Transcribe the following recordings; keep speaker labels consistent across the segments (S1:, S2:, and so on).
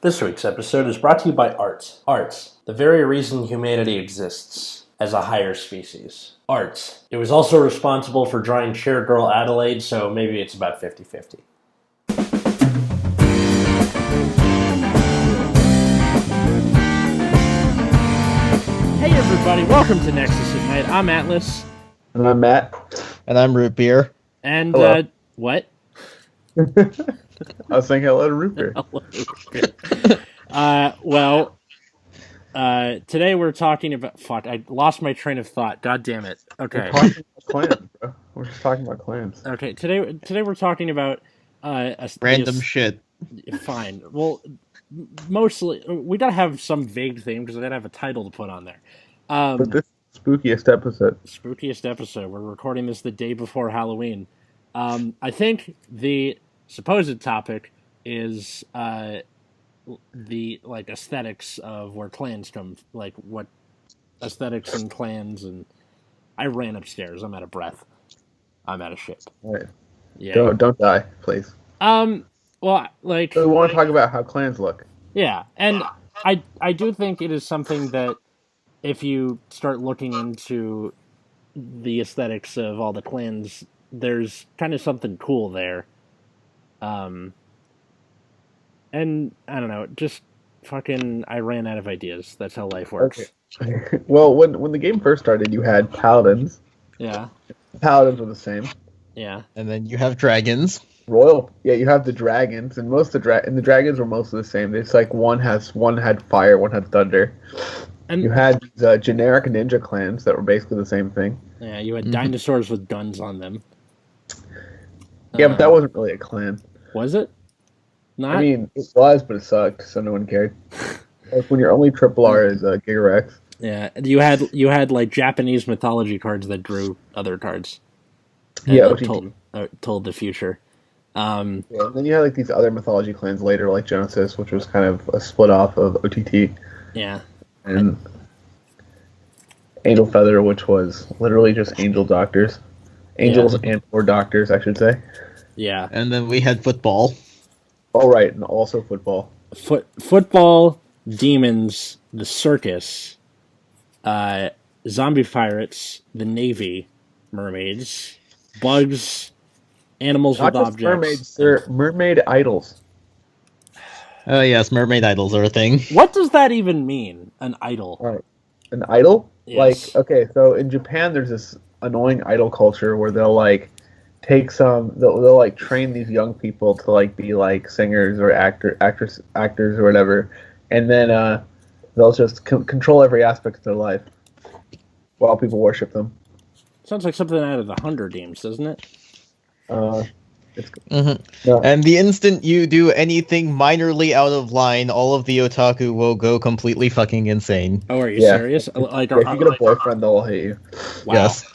S1: This week's episode is brought to you by Arts. Arts, the very reason humanity exists as a higher species. Arts. It was also responsible for drawing Chair Girl Adelaide, so maybe it's about 50-50. Hey everybody, welcome to Nexus Ignite. I'm Atlas.
S2: And I'm Matt.
S3: And I'm Root Beer.
S1: And, what?
S2: I was saying hello to Root Beer.
S1: Today we're talking about... Fuck, I lost my train of thought. God damn it. Okay.
S2: We're talking about clans, bro. We're just talking about clans.
S1: Okay, today we're talking about...
S3: Random shit.
S1: Fine. Well, mostly... We gotta have some vague theme, because I gotta have a title to put on there.
S2: But this is the spookiest episode.
S1: Spookiest episode. We're recording this the day before Halloween. I think the supposed topic is the aesthetics of where clans come, like what aesthetics and clans, and I ran upstairs. I'm out of breath. I'm out of shit.
S2: Right.
S1: Yeah.
S2: Don't die, please.
S1: Well, like,
S2: So we want to talk about how clans look.
S1: yeah, and I do think it is something that if you start looking into the aesthetics of all the clans, there's kind of something cool there. And I don't know, just fucking I ran out of ideas. That's how life works.
S2: Okay. Well, when the game first started, you had paladins.
S1: Yeah.
S2: Paladins were the same.
S1: Yeah.
S3: And then you have dragons.
S2: Royal. Yeah, you have the dragons, and most of the dragons were mostly the same. It's like one had fire, one had thunder. And you had these generic ninja clans that were basically the same thing.
S1: Yeah, you had dinosaurs with guns on them.
S2: Yeah, but that wasn't really a clan.
S1: Was it? Not?
S2: I mean, it was, but it sucked, so no one cared. Like when your only triple R is Gigarex.
S1: Yeah, you had like Japanese mythology cards that drew other cards.
S2: Yeah,
S1: told the future.
S2: Yeah, and then you had like these other mythology clans later, like Genesis, which was kind of a split off of OTT.
S1: Yeah.
S2: And Angel Feather, which was literally just angel doctors. Angels and or doctors, I should say.
S1: Yeah.
S3: And then we had football.
S2: Oh, right, and also football.
S1: Football, demons, the circus, zombie pirates, the navy, mermaids, bugs, animals
S2: Not
S1: with
S2: just
S1: objects.
S2: Mermaids, they're mermaid idols.
S3: Oh, yes, mermaid idols are a thing.
S1: What does that even mean, an idol?
S2: Right. An idol?
S1: Yes.
S2: Like, okay, so in Japan there's this annoying idol culture where they'll like they'll like train these young people to like be like singers or actors or whatever, and then they'll just control every aspect of their life while people worship them.
S1: Sounds like something out of the Hunger Games, doesn't it?
S2: No.
S3: And the instant you do anything minorly out of line, all of the otaku will go completely fucking insane.
S1: Oh, are you serious? Like,
S2: if you get a boyfriend, they'll hate you.
S1: Wow.
S3: Yes.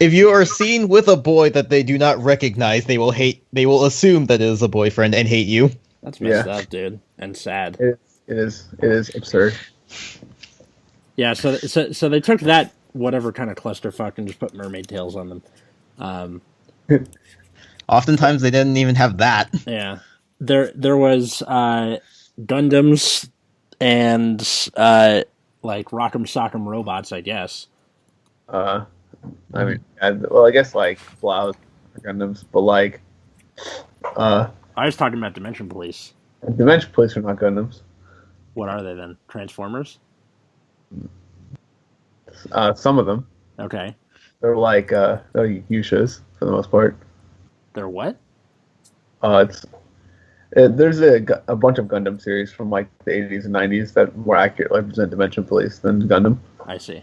S3: If you are seen with a boy that they do not recognize, they will assume that it is a boyfriend and hate you.
S1: That's messed up, dude, and sad.
S2: It is absurd.
S1: Yeah, so they took that whatever kind of clusterfuck and just put mermaid tails on them.
S3: Oftentimes they didn't even have that.
S1: Yeah, there was Gundams and like Rock'em Sock'em robots, I guess.
S2: I mean, I guess like Blouse or Gundams, but like,
S1: I was talking about Dimension Police.
S2: Dimension Police are not Gundams.
S1: What are they then? Transformers?
S2: Some of them.
S1: Okay.
S2: They're like they're Yushas for the most part.
S1: They're what?
S2: There's a bunch of Gundam series from like the 80s and 90s that more accurately represent Dimension Police than Gundam.
S1: I see.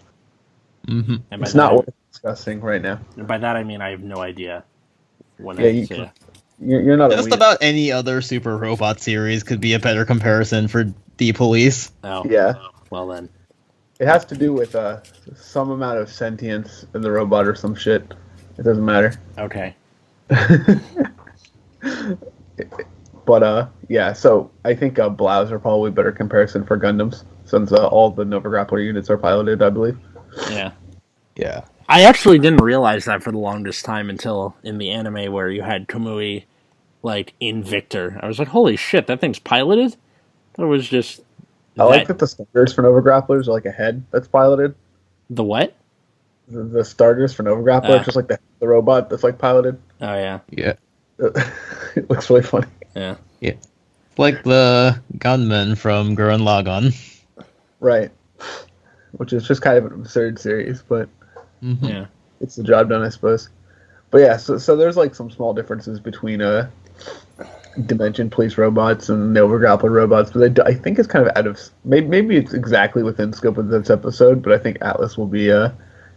S3: Mm-hmm.
S2: It's not worth discussing right now.
S1: And by that I mean I have no idea.
S2: You're not.
S3: Just about any other super robot series could be a better comparison for the police.
S1: Oh.
S2: Yeah.
S1: Well then.
S2: It has to do with some amount of sentience in the robot or some shit. It doesn't matter.
S1: Okay.
S2: But yeah, so I think Blouse are probably a better comparison for Gundams since all the Nova Grappler units are piloted, I believe.
S1: Yeah.
S3: Yeah.
S1: I actually didn't realize that for the longest time until in the anime where you had Kamui like in Victor. I was like, holy shit, that thing's piloted? It was just
S2: I like that the starters for Nova Grapplers are like a head that's piloted.
S1: The what?
S2: The starters for Nova Grappler are just like the robot that's like piloted.
S1: Oh yeah.
S3: Yeah.
S2: It looks really funny.
S1: Yeah.
S3: Yeah. Like the gunman from Gurren Lagann.
S2: Right. Which is just kind of an absurd series, but
S1: Yeah.
S2: it's the job done, I suppose. But yeah, so there's like some small differences between Dimension Police robots and Nova Grappler robots, but I think it's kind of out of maybe it's exactly within scope of this episode, but I think Atlas will be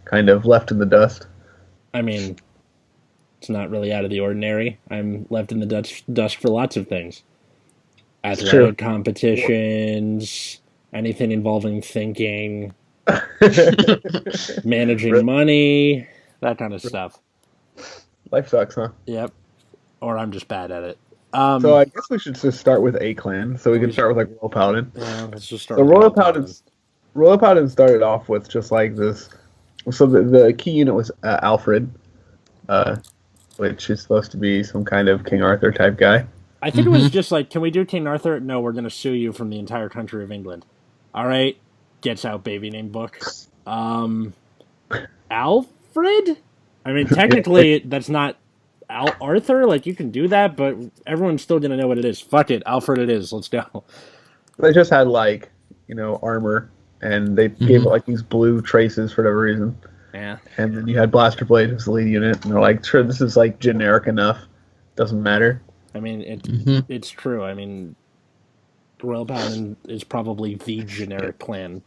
S2: kind of left in the dust.
S1: I mean, it's not really out of the ordinary. I'm left in the dust for lots of things. Athletic competitions, anything involving thinking, managing money, that kind of stuff.
S2: Life sucks, huh?
S1: Yep. Or I'm just bad at it.
S2: So I guess we should just start with a clan, so we can start with like Royal Paladin.
S1: Yeah, let's just start.
S2: So Royal Paladin started off with just like this. So the key unit was Alfred, which is supposed to be some kind of King Arthur type guy.
S1: I think it was just like, can we do King Arthur? No, we're going to sue you from the entire country of England. All right, gets out baby name book. Alfred? I mean, technically, that's not Arthur. Like, you can do that, but everyone's still going to know what it is. Fuck it, Alfred it is. Let's go.
S2: They just had like, armor, and they gave it like these blue traces for whatever reason.
S1: Yeah.
S2: And then you had Blaster Blade as the lead unit, and they're like, sure, this is like generic enough. Doesn't matter.
S1: I mean, it's true. I mean, Royal Paladin is probably the generic clan.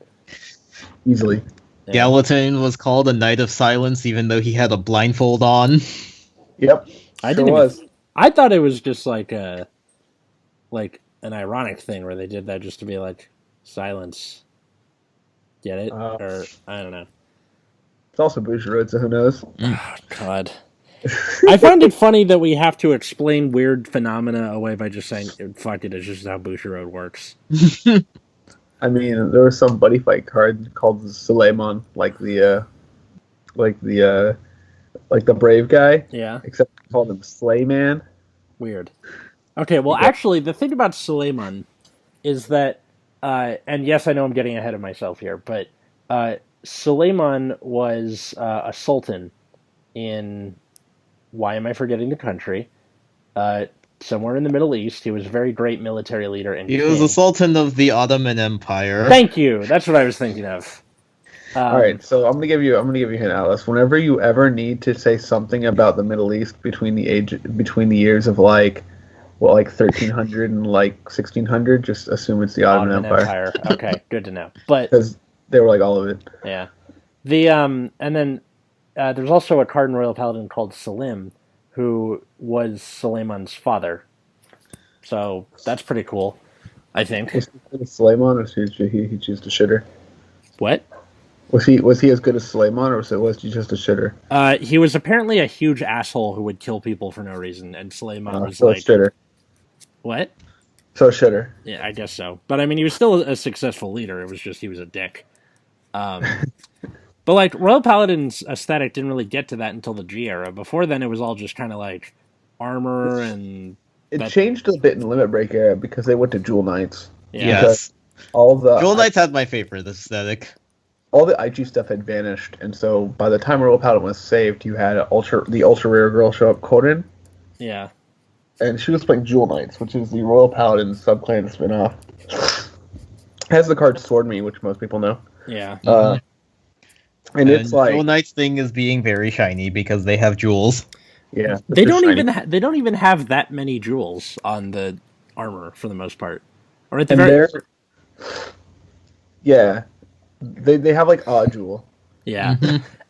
S2: Easily.
S1: Yeah.
S3: Gallatin was called a Knight of Silence, even though he had a blindfold on.
S2: Yep.
S1: I thought it was just like an ironic thing where they did that just to be like, silence. Get it? Or, I don't know.
S2: It's also Bushiroad, so who knows?
S1: Oh, God. I find it funny that we have to explain weird phenomena away by just saying, fuck it, it's just how Bushiroad works.
S2: I mean, there was some buddy fight card called Suleiman, like the brave guy.
S1: Yeah.
S2: Except they called him Slayman.
S1: Weird. Okay, well, actually, the thing about Suleiman is that, and yes, I know I'm getting ahead of myself here, but Suleiman was a sultan in, why am I forgetting the country? Somewhere in the Middle East. He was a very great military leader. And
S3: He was the Sultan of the Ottoman Empire.
S1: Thank you. That's what I was thinking of.
S2: All right, so I'm gonna give you a hint, Alice. Whenever you ever need to say something about the Middle East between the years of like 1300 and like 1600, just assume it's the Ottoman Empire.
S1: Okay, good to know. But
S2: because they were like all of it.
S1: Yeah, and then there's also a card in Royal Paladin called Salim, who was Suleiman's father. So that's pretty cool, I think.
S2: Was he Suleiman, or did he choose to shitter?
S1: What?
S2: Was he as good as Suleiman, or was he just a shitter?
S1: He was apparently a huge asshole who would kill people for no reason, and Suleiman was
S2: so
S1: like...
S2: shitter.
S1: What?
S2: So shitter.
S1: Yeah, I guess so. But I mean, he was still a successful leader. It was just he was a dick. But like Royal Paladin's aesthetic didn't really get to that until the G era. Before then, it was all just kind of like armor and.
S2: It changed a bit in the Limit Break era because they went to Jewel Knights.
S1: Yeah.
S3: Yes.
S2: All the
S3: Jewel Knights had my favorite aesthetic.
S2: All the IG stuff had vanished, and so by the time Royal Paladin was saved, you had the ultra rare girl show up, Corin.
S1: Yeah.
S2: And she was playing Jewel Knights, which is the Royal Paladin subclan spin-off. Has the card Sword Me, which most people know.
S1: Yeah.
S2: And it's like
S3: Jewel Knight's thing is being very shiny because they have jewels.
S2: Yeah,
S1: they don't even have that many jewels on the armor for the most part. Or at the
S2: they have like a jewel.
S1: Yeah.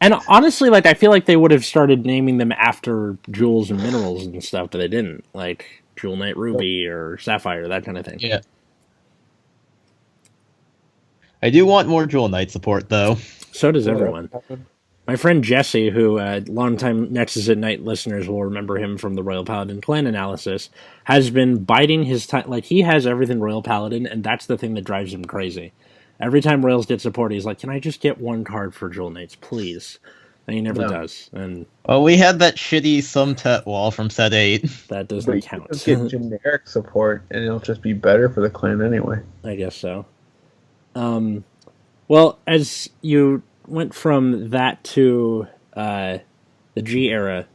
S1: And honestly, like I feel like they would have started naming them after jewels and minerals and stuff, but they didn't. Like Jewel Knight Ruby or Sapphire, that kind of thing.
S3: Yeah. I do want more Jewel Knight support, though.
S1: So does everyone. My friend Jesse, who longtime Nexus at Night listeners will remember him from the Royal Paladin clan analysis, has been biding his time. Like, he has everything Royal Paladin, and that's the thing that drives him crazy. Every time Royals get support, he's like, can I just get one card for Jewel Knights, please? And he never
S2: No.
S1: does, and
S3: Well, we had that shitty Sumtet wall from Set 8.
S1: that
S2: But
S1: doesn't
S2: you
S1: count.
S2: just get generic support, and it'll just be better for the clan anyway.
S1: I guess so. Well, as you went from that to the G era,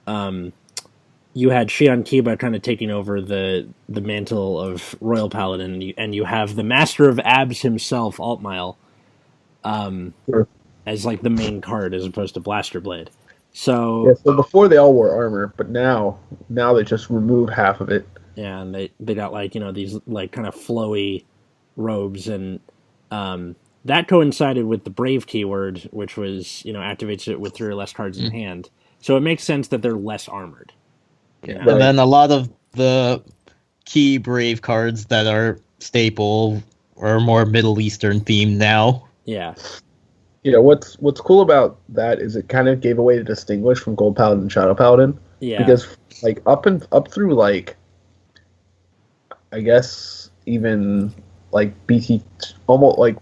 S1: you had Shion Kiba kind of taking over the mantle of Royal Paladin, and you have the Master of Abs himself, Altmile,
S2: Sure.
S1: as like the main card as opposed to Blaster Blade. So
S2: Yeah, so before they all wore armor, but now they just remove half of it.
S1: yeah, and they got like these like kind of flowy robes, and that coincided with the Brave keyword, which was activates it with 3 or less cards in hand. So it makes sense that they're less armored.
S2: Yeah.
S3: And then a lot of the key Brave cards that are staple are more Middle Eastern themed now.
S1: Yeah.
S2: What's cool about that is it kind of gave a way to distinguish from Gold Paladin and Shadow Paladin.
S1: Yeah.
S2: Because like up through like I guess even like BT almost like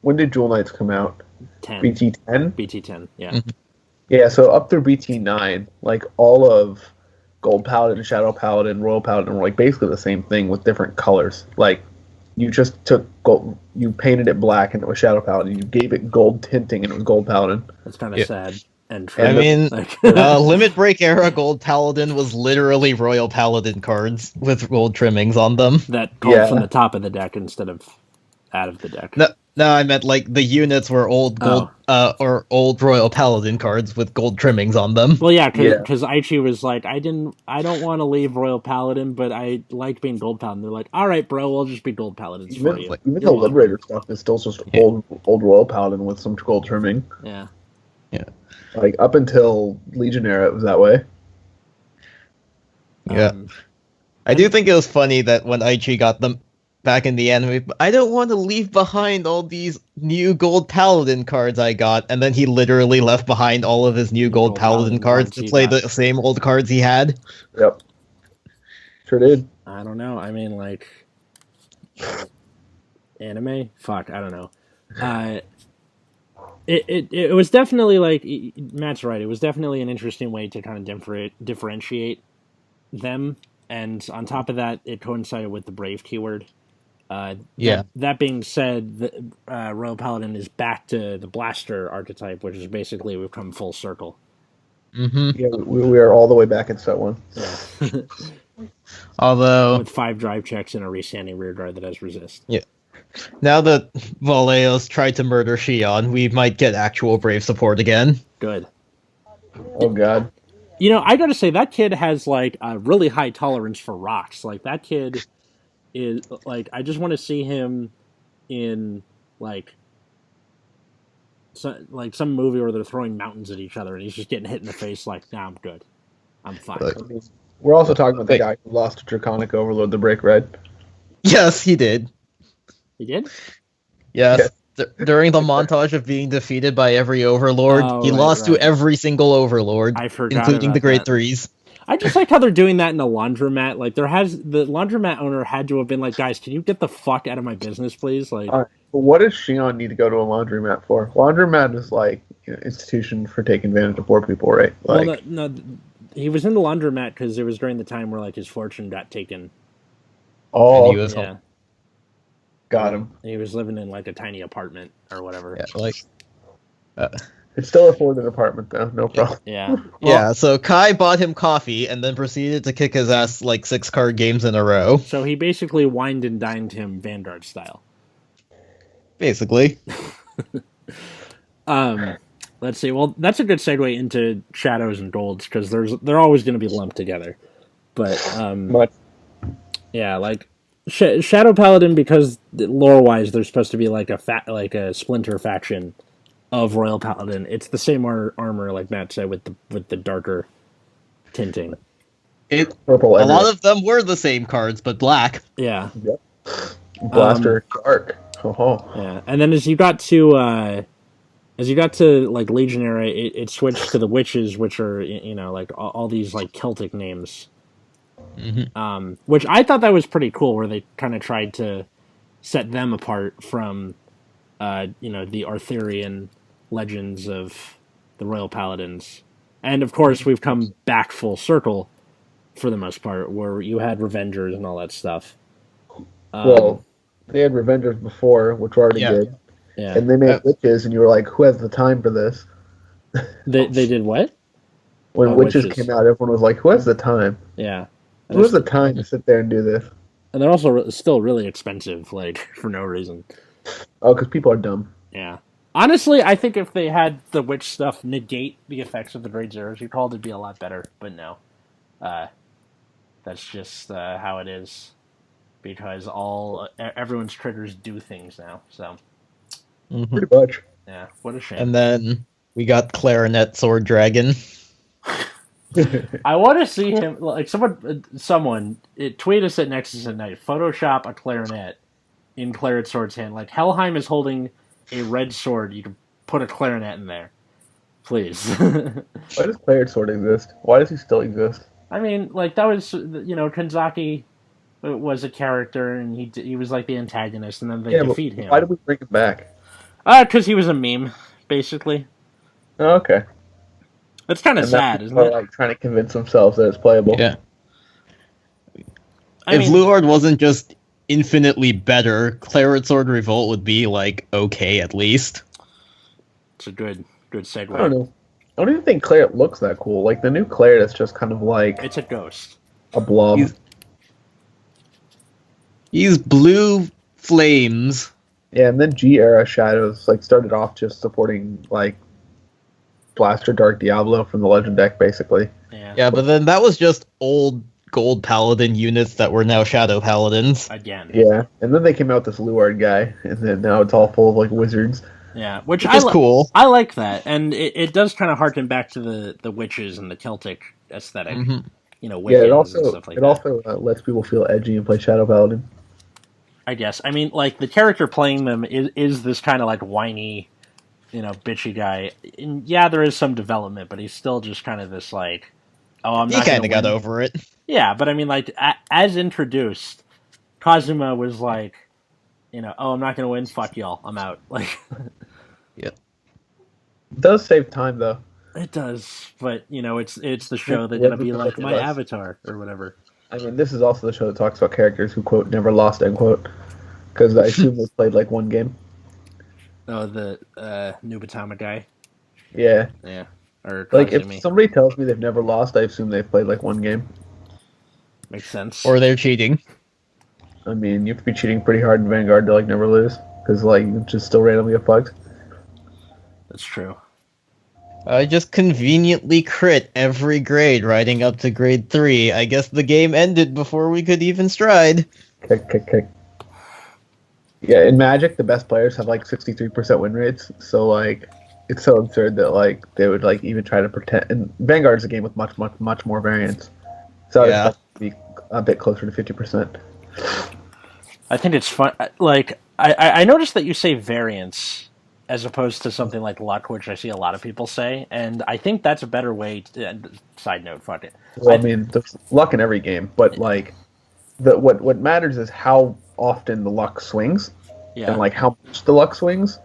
S2: when did Jewel Knights come out?
S1: 10.
S2: BT 10?
S1: BT 10, yeah.
S3: Mhm.
S2: Yeah, so up through BT 9, like all of Gold Paladin, Shadow Paladin, Royal Paladin were like basically the same thing with different colors. Like you just took gold, you painted it black and it was Shadow Paladin. You gave it gold tinting and it was Gold Paladin.
S1: That's kind of
S3: Yeah.
S1: sad and
S3: I
S1: true.
S3: mean,
S1: Like,
S3: Limit Break era Gold Paladin was literally Royal Paladin cards with gold trimmings on them.
S1: that called
S2: Yeah.
S1: from the top of the deck instead of out of the deck.
S3: No, I meant like the units were old gold or old Royal Paladin cards with gold trimmings on them.
S1: Well, yeah,
S2: Yeah.
S1: because Aichi was like, I don't want to leave Royal Paladin, but I like being Gold Paladin. They're like, all right, bro, we'll just be Gold Paladins for you.
S2: Even
S1: You're
S2: the
S1: welcome.
S2: Liberator stuff is still just
S3: Yeah.
S2: old Royal Paladin with some gold trimming.
S1: Yeah.
S2: Like up until Legion era, it was that way.
S3: Yeah. I do think it was funny that when Aichi got them back in the anime, I don't want to leave behind all these new Gold Paladin cards I got, and then he literally left behind all of his new Gold
S1: Gold
S3: Paladin
S1: Paladin
S3: cards
S1: ones
S3: to
S1: he
S3: play
S1: got.
S3: the same old cards he had.
S2: Yep. Sure did.
S1: I don't know. I mean, like, anime? Fuck, I don't know. It was definitely like Matt's right. It was definitely an interesting way to kind of differentiate them, and on top of that, it coincided with the Brave keyword.
S3: Yeah.
S1: That being said, the Royal Paladin is back to the Blaster archetype, which is basically we've come full circle.
S3: Mm-hmm.
S2: Yeah, we are all the way back in set 1.
S1: Yeah.
S3: Although
S1: With 5 drive checks and a restanding rear guard that has resist.
S3: now that Valeos tried to murder Shion, we might get actual Brave support again.
S1: Good.
S2: Oh god.
S1: I gotta say, that kid has, like, a really high tolerance for rocks. Like, that kid is, like, I just want to see him in, like, some movie where they're throwing mountains at each other and he's just getting hit in the face like, nah, I'm good. I'm fine.
S3: But-
S2: I mean, we're also talking about the
S3: Wait.
S2: guy who lost to Draconic Overlord the Break Red.
S3: Yes, he did.
S1: He did?
S3: Yes. During the montage of being defeated by every Overlord,
S1: Oh,
S3: he
S1: right,
S3: lost
S1: right.
S3: to every single Overlord,
S1: I forgot
S3: including the
S1: about
S3: Great
S1: that.
S3: Threes.
S1: I just like how they're doing that in the laundromat. Like, the laundromat owner had to have been like, guys, can you get the fuck out of my business, please? Like,
S2: But what does Shion need to go to a laundromat for? Laundromat is like institution for taking advantage of poor people, right? Like,
S1: well, no, he was in the laundromat because it was during the time where, like, his fortune got taken.
S2: oh,
S3: And he was
S1: Yeah.
S2: got him.
S1: He was living in, like, a tiny apartment or whatever.
S3: Yeah, like
S2: It's still a Thornton apartment, though. No problem.
S1: Yeah. Well,
S3: yeah, so Kai bought him coffee and then proceeded to kick his ass like 6 card games in a row.
S1: So he basically wined and dined him Vanguard style.
S3: Basically.
S1: Let's see. Well, that's a good segue into shadows and golds because they're always going to be lumped together. But
S2: Much.
S1: yeah, like Shadow Paladin, because lore wise, they're supposed to be like a splinter faction of Royal Paladin. It's the same armor, like Matt said, with the darker tinting.
S2: Purple.
S3: A
S2: everywhere.
S3: lot of them were the same cards, but black.
S1: Yeah,
S2: Blaster dark. Oh,
S1: yeah. And then as you got to like Legionary, it switched to the witches, which are like all these like Celtic names.
S3: Mm-hmm.
S1: Which I thought that was pretty cool, where they kind of tried to set them apart from, the Arthurian legends of the Royal Paladins, and of course we've come back full circle for the most part, where you had Revengers and all that stuff.
S2: Well, they had Revengers before, which were already good,
S1: yeah,
S2: and they made Witches, and you were like, who has the time for this?
S1: they did what?
S2: When Witches came out, everyone was like, who has the time?
S1: Yeah.
S2: Who has the time to sit there and do this?
S1: And they're also still really expensive, like, for no reason.
S2: Oh, because people are dumb.
S1: Yeah. Honestly, I think if they had the witch stuff negate the effects of the Grade Zeros you called, it'd be a lot better. But no. That's just how it is. Because everyone's triggers do things now, so.
S2: Pretty much.
S1: Yeah, what a shame.
S3: And then we got Clarinet Sword Dragon.
S1: I want to see him, like, someone tweet us at Nexus at Night, Photoshop a clarinet in Claret Sword's hand. Like, Helheim is holding a red sword, you can put a clarinet in there. Please.
S2: Why does Claret Sword exist? Why does he still exist?
S1: I mean, like, that was, Kanzaki was a character, and he was, like, the antagonist, and then they defeat him.
S2: Why did we bring him back?
S1: Because he was a meme, basically.
S2: Oh, okay.
S1: It's kind of sad, isn't it?
S2: Like trying to convince themselves that it's playable.
S3: Yeah. If Luard wasn't just infinitely better, Claret Sword Revolt would be like okay at least.
S1: It's a good segue.
S2: I don't know. I don't even think Claret looks that cool. Like the new Claret is just kind of like
S1: it's a ghost,
S2: a blob.
S3: He's blue flames.
S2: Yeah, and then G era shadows like started off just supporting like Blaster Dark Diablo from the Legend deck, basically.
S3: Yeah, but then that was just old Gold Paladin units that were now Shadow Paladins.
S1: Again.
S2: Yeah, and then they came out with this Luard guy, and then now it's all full of like wizards.
S1: Yeah, which
S3: is cool.
S1: I like that, and it does kind of harken back to the witches and the Celtic aesthetic.
S3: Mm-hmm.
S1: Wiccans and stuff like that.
S2: It also lets people feel edgy and play Shadow Paladin.
S1: I guess. I mean, like, the character playing them is this kind of, like, whiny, bitchy guy. And yeah, there is some development, but he's still just kind of this, like, I'm not.
S3: He kind of got over it.
S1: Yeah, but I mean, like, as introduced, Kazuma was like, I'm not going to win, fuck y'all, I'm out. Like,
S3: yeah.
S2: It does save time, though.
S1: It does, but, it's the show that's going to be like, my avatar, or whatever.
S2: I mean, this is also the show that talks about characters who, quote, never lost, end quote. Because I assume they played, like, one game.
S1: Oh, the Nubatama guy?
S2: Yeah.
S1: Yeah. Or
S2: like, if somebody tells me they've never lost, I assume they've played, like, one game.
S1: Makes sense.
S3: Or they're cheating.
S2: I mean, you have to be cheating pretty hard in Vanguard to, like, never lose. Because, like, you just still randomly get fucked.
S1: That's true.
S3: I just conveniently crit every grade, riding up to grade 3. I guess the game ended before we could even stride.
S2: Kick. Yeah, in Magic, the best players have, like, 63% win rates. So, like, it's so absurd that, like, they would, like, even try to pretend. And Vanguard's a game with much more variance. So I expect it to be a bit closer to 50%.
S1: I think it's fun. Like, I noticed that you say variance as opposed to something like luck, which I see a lot of people say, and I think that's a better way to... Side note, fuck it.
S2: Well, I mean, there's luck in every game, but, like, what matters is how often the luck swings, and, like, how much the luck swings,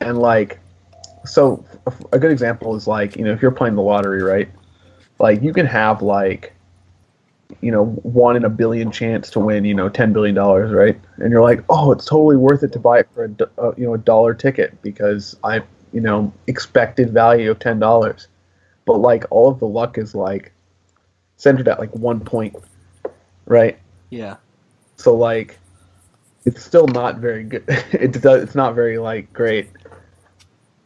S2: and, like, so a good example is, like, if you're playing the lottery, right, like, you can have, like, 1 in a billion chance to win, $10 billion, right? And you're like, oh, it's totally worth it to buy it for a dollar ticket because I, expected value of $10. But, like, all of the luck is, like, centered at, like, 1 point, right?
S1: Yeah.
S2: So, like, it's still not very good. It's not very, like, great.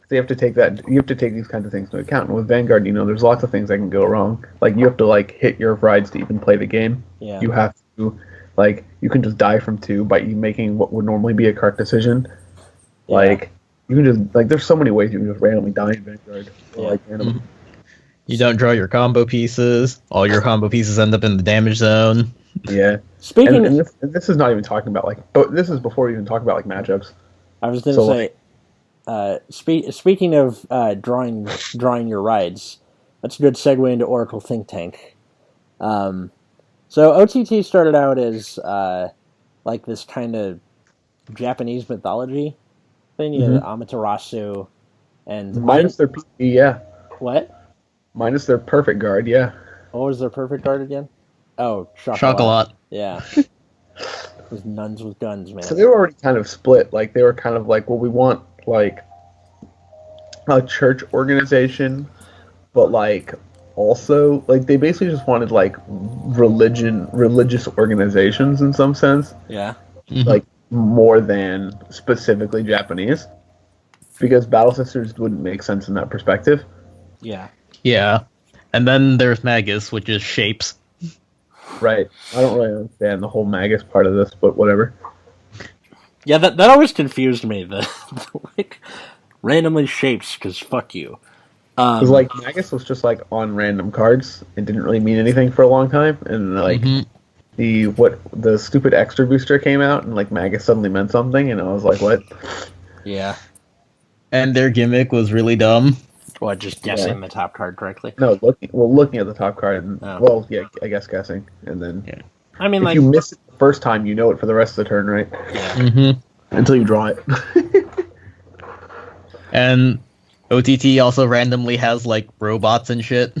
S2: So you have to take these kinds of things into account. And with Vanguard, there's lots of things that can go wrong. Like, you have to, like, hit your rides to even play the game.
S1: Yeah.
S2: You have to, like, you can just die from 2 by you making what would normally be a correct decision.
S1: Yeah.
S2: Like, you can just, like, there's so many ways you can just randomly die in Vanguard.
S1: Yeah.
S2: Like, randomly.
S3: You don't draw your combo pieces. All your combo pieces end up in the damage zone.
S2: Yeah.
S1: Speaking
S2: and this is not even talking about, like, this is before we even talk about, like, matchups.
S1: I was going to say... speaking of drawing your rides, that's a good segue into Oracle Think Tank. So OTT started out as like this kind of Japanese mythology thing. You had Amaterasu And
S2: minus their PP, yeah.
S1: What?
S2: Minus their perfect guard, yeah.
S1: What was their perfect guard again? Oh,
S3: Chocolat.
S1: Yeah. Those nuns with guns, man.
S2: So they were already kind of split. Like they were kind of like, well, we want like a church organization, but like also like they basically just wanted like religious organizations in some sense.
S1: Yeah.
S2: Like more than specifically Japanese, because Battle Sisters wouldn't make sense in that perspective.
S1: Yeah.
S3: Yeah. And then there's Magus, which is shapes.
S2: Right. I don't really understand the whole Magus part of this, but whatever.
S1: Yeah, that always confused me. The like randomly shapes, because fuck you.
S2: Because like Magus was just like on random cards and didn't really mean anything for a long time, and like the stupid extra booster came out, and like Magus suddenly meant something, and I was like, what?
S1: Yeah.
S3: And their gimmick was really dumb.
S1: What, just guessing the top card correctly?
S2: No, looking at the top card, and well, yeah, I guess guessing, and then
S1: I mean,
S2: if
S1: like
S2: you miss it the first time, you know it for the rest of the turn, right?
S1: Yeah.
S2: Until you draw it.
S3: And OTT also randomly has like robots and shit.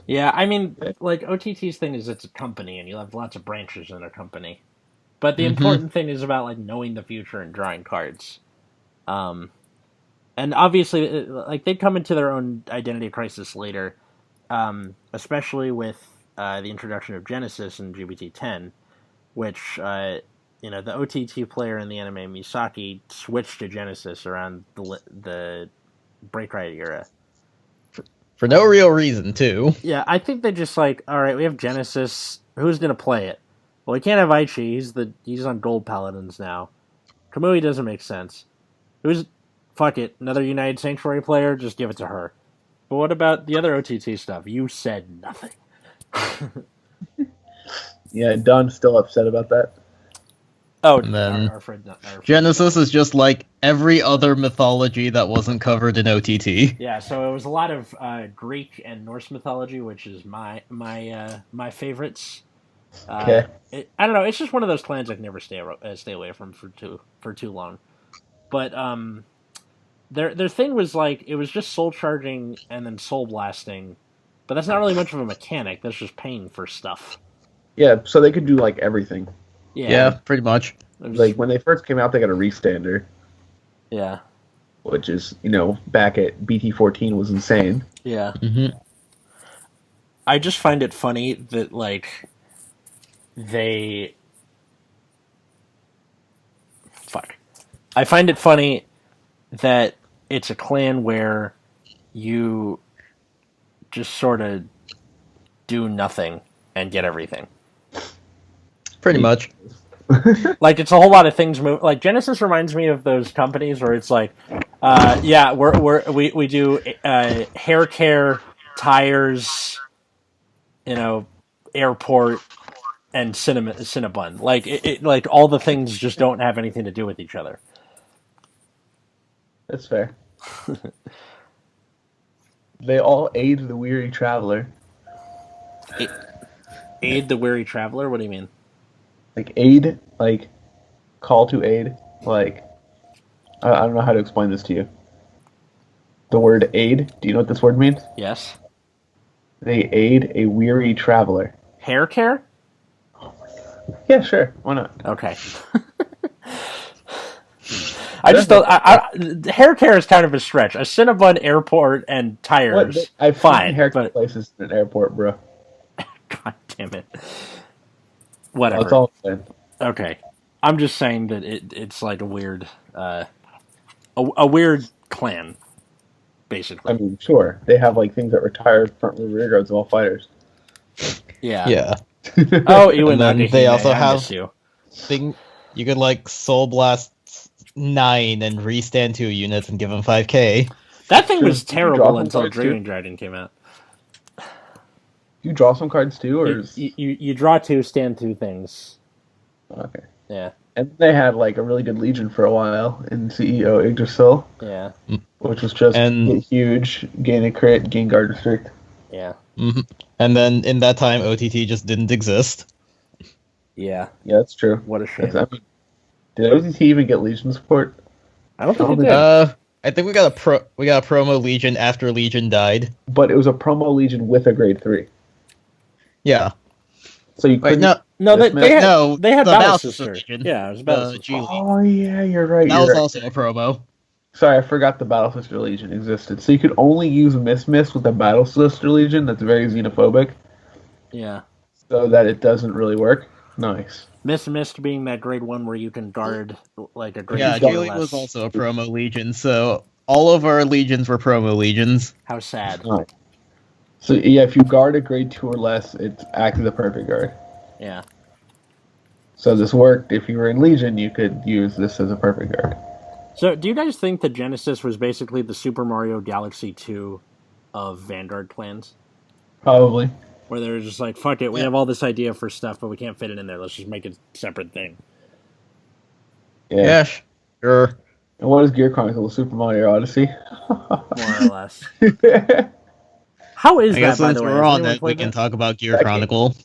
S1: Yeah, I mean, like OTT's thing is it's a company, and you have lots of branches in a company. But the important thing is about like knowing the future and drawing cards. And obviously, like they come into their own identity crisis later, especially with the introduction of Genesis in GBT10, which the OTT player in the anime Misaki switched to Genesis around the Break Riot era.
S3: For no real reason, too.
S1: Yeah, I think they just like, all right, we have Genesis. Who's gonna play it? Well, we can't have Aichi. He's on Gold Paladins now. Kamui doesn't make sense. Fuck it, another United Sanctuary player. Just give it to her. But what about the other OTT stuff? You said nothing.
S2: Yeah, Don's still upset about that.
S1: Oh,
S3: and then
S1: our friend
S3: Genesis is just like every other mythology that wasn't covered in OTT.
S1: Yeah, so it was a lot of Greek and Norse mythology, which is my favorites.
S2: Okay.
S1: I don't know. It's just one of those clans I can never stay away from for too long. But their thing was like it was just soul charging and then soul blasting, but that's not really much of a mechanic. That's just paying for stuff.
S2: Yeah, so they could do like everything.
S3: Yeah, pretty much.
S2: Like when they first came out, they got a restander.
S1: Yeah.
S2: Which is, back at BT14 was insane.
S1: Yeah. I just find it funny that like I find it funny that it's a clan where you just sort of do nothing and get everything.
S3: Pretty much.
S1: Like it's a whole lot of things move. Like Genesis reminds me of those companies where it's like, we do hair care, tires, airport, and Cinnabon. Like like all the things just don't have anything to do with each other.
S2: That's fair. They all aid the weary traveler.
S1: Aid the weary traveler? What do you mean?
S2: Like aid, like call to aid, like I don't know how to explain this to you. The word aid, do you know what this word means?
S1: Yes.
S2: They aid a weary traveler.
S1: Hair care?
S2: Yeah, sure. Why not?
S1: Okay. I just don't. Hair care is kind of a stretch. A Cinnabon, airport, and tires.
S2: I've
S1: fine,
S2: seen hair
S1: but
S2: places in an airport, bro.
S1: God damn it. Whatever.
S2: That's all I'm saying.
S1: Okay, I'm just saying that it's like a weird, a weird clan, basically.
S2: I mean, sure, they have like things that retire front and rear guards of all fighters.
S1: Yeah.
S3: Yeah.
S1: Oh, Ewan,
S3: and then they also have
S1: you.
S3: You could like Soul Blast 9 and restand 2 units and give them 5k.
S1: That thing was terrible until
S2: cards,
S1: Dreaming Dragon came out.
S2: You draw some cards too, or
S1: you draw 2, stand 2 things.
S2: Okay.
S1: Yeah.
S2: And they had like a really good Legion for a while in CEO Yggdrasil.
S1: Yeah.
S2: Which was just get huge, gain a crit, gain guard restrict.
S1: Yeah.
S3: Mm-hmm. And then in that time, OTT just didn't exist.
S1: Yeah.
S2: Yeah, that's true.
S1: What a shame.
S2: I mean, did OTT even get Legion support?
S1: I don't think it did.
S3: I think we got a promo Legion after Legion died.
S2: But it was a promo Legion with a grade 3.
S3: Yeah.
S2: So you
S3: Wait,
S2: couldn't.
S1: No, they had
S3: the
S1: Battle
S3: Battle
S1: Sister.
S3: Legion.
S1: Yeah, it was Battle
S3: The
S1: Sister.
S3: G League.
S2: Oh yeah, you're right.
S3: That
S2: you're
S3: was
S2: right.
S3: also a promo.
S2: Sorry, I forgot the Battle Sister Legion existed. So you could only use Miss with the Battle Sister Legion that's very xenophobic,
S1: Yeah.
S2: so that it doesn't really work. Nice.
S1: Mist being that grade 1 where you can guard like a grade
S3: Yeah,
S1: 2
S3: G
S1: or
S3: League was
S1: less.
S3: also a promo Legion, so all of our Legions were promo Legions.
S1: How sad.
S2: Nice. So yeah, if you guard a grade 2 or less, it's acted the perfect guard.
S1: Yeah.
S2: So this worked. If you were in Legion, you could use this as a perfect guard.
S1: So, do you guys think that Genesis was basically the Super Mario Galaxy 2 of Vanguard clans?
S2: Probably.
S1: Where they're just like, fuck it, we have all this idea for stuff, but we can't fit it in there. Let's just make it a separate thing.
S2: Yeah.
S3: Sure.
S2: And what is Gear Chronicle? Super Mario Odyssey?
S1: More or less. How is
S3: I
S1: that,
S3: guess
S1: by
S3: since
S1: the way?
S3: we're
S1: Has
S3: on
S1: anyone
S3: that, we
S1: played
S3: can
S1: that?
S3: talk about Gear Chronicle.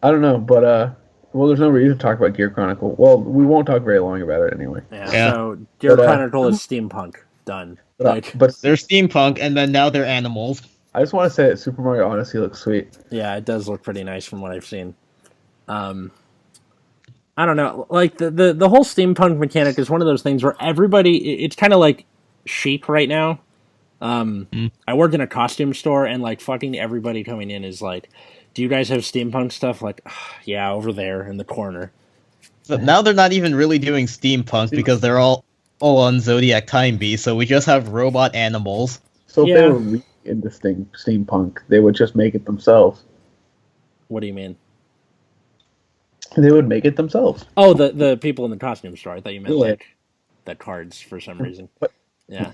S2: I don't know, but well, there's no reason to talk about Gear Chronicle. Well, we won't talk very long about it anyway.
S1: Yeah. So, Gear
S2: But,
S1: Chronicle is steampunk. Done.
S2: But
S3: They're steampunk, and then now they're animals.
S2: I just want to say that Super Mario Odyssey looks sweet.
S1: Yeah, it does look pretty nice from what I've seen. I don't know, like the whole steampunk mechanic is one of those things where everybody, it's kind of like chic right now. I work in a costume store, and like fucking everybody coming in is like, do you guys have steampunk stuff? Like, yeah, over there in the corner.
S3: But now they're not even really doing steampunk because they're all on Zodiac Time Beast, so we just have robot animals.
S2: So if
S1: Yeah.
S2: they were really into steampunk, they would just make it themselves.
S1: What do you mean?
S2: They would make it themselves.
S1: Oh, the people in the costume store. I thought you meant
S2: Really?
S1: like the cards for some reason.
S2: What?
S1: Yeah.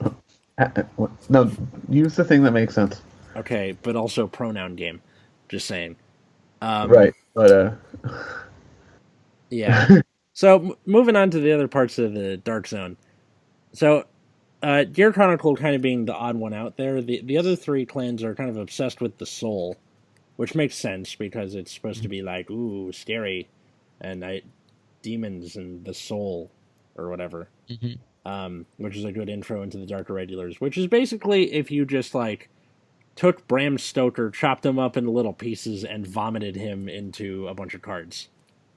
S2: No, use the thing that makes sense.
S1: Okay, but also pronoun game. Just saying.
S2: Right, but
S1: Yeah. So moving on to the other parts of the Dark Zone. So Gear Chronicle kind of being the odd one out there. The other three clans are kind of obsessed with the soul, which makes sense because it's supposed to be like, ooh, scary, and demons and the soul, or whatever. Which is a good intro into the Dark Irregulars, which is basically if you just like took Bram Stoker, chopped him up into little pieces, and vomited him into a bunch of cards.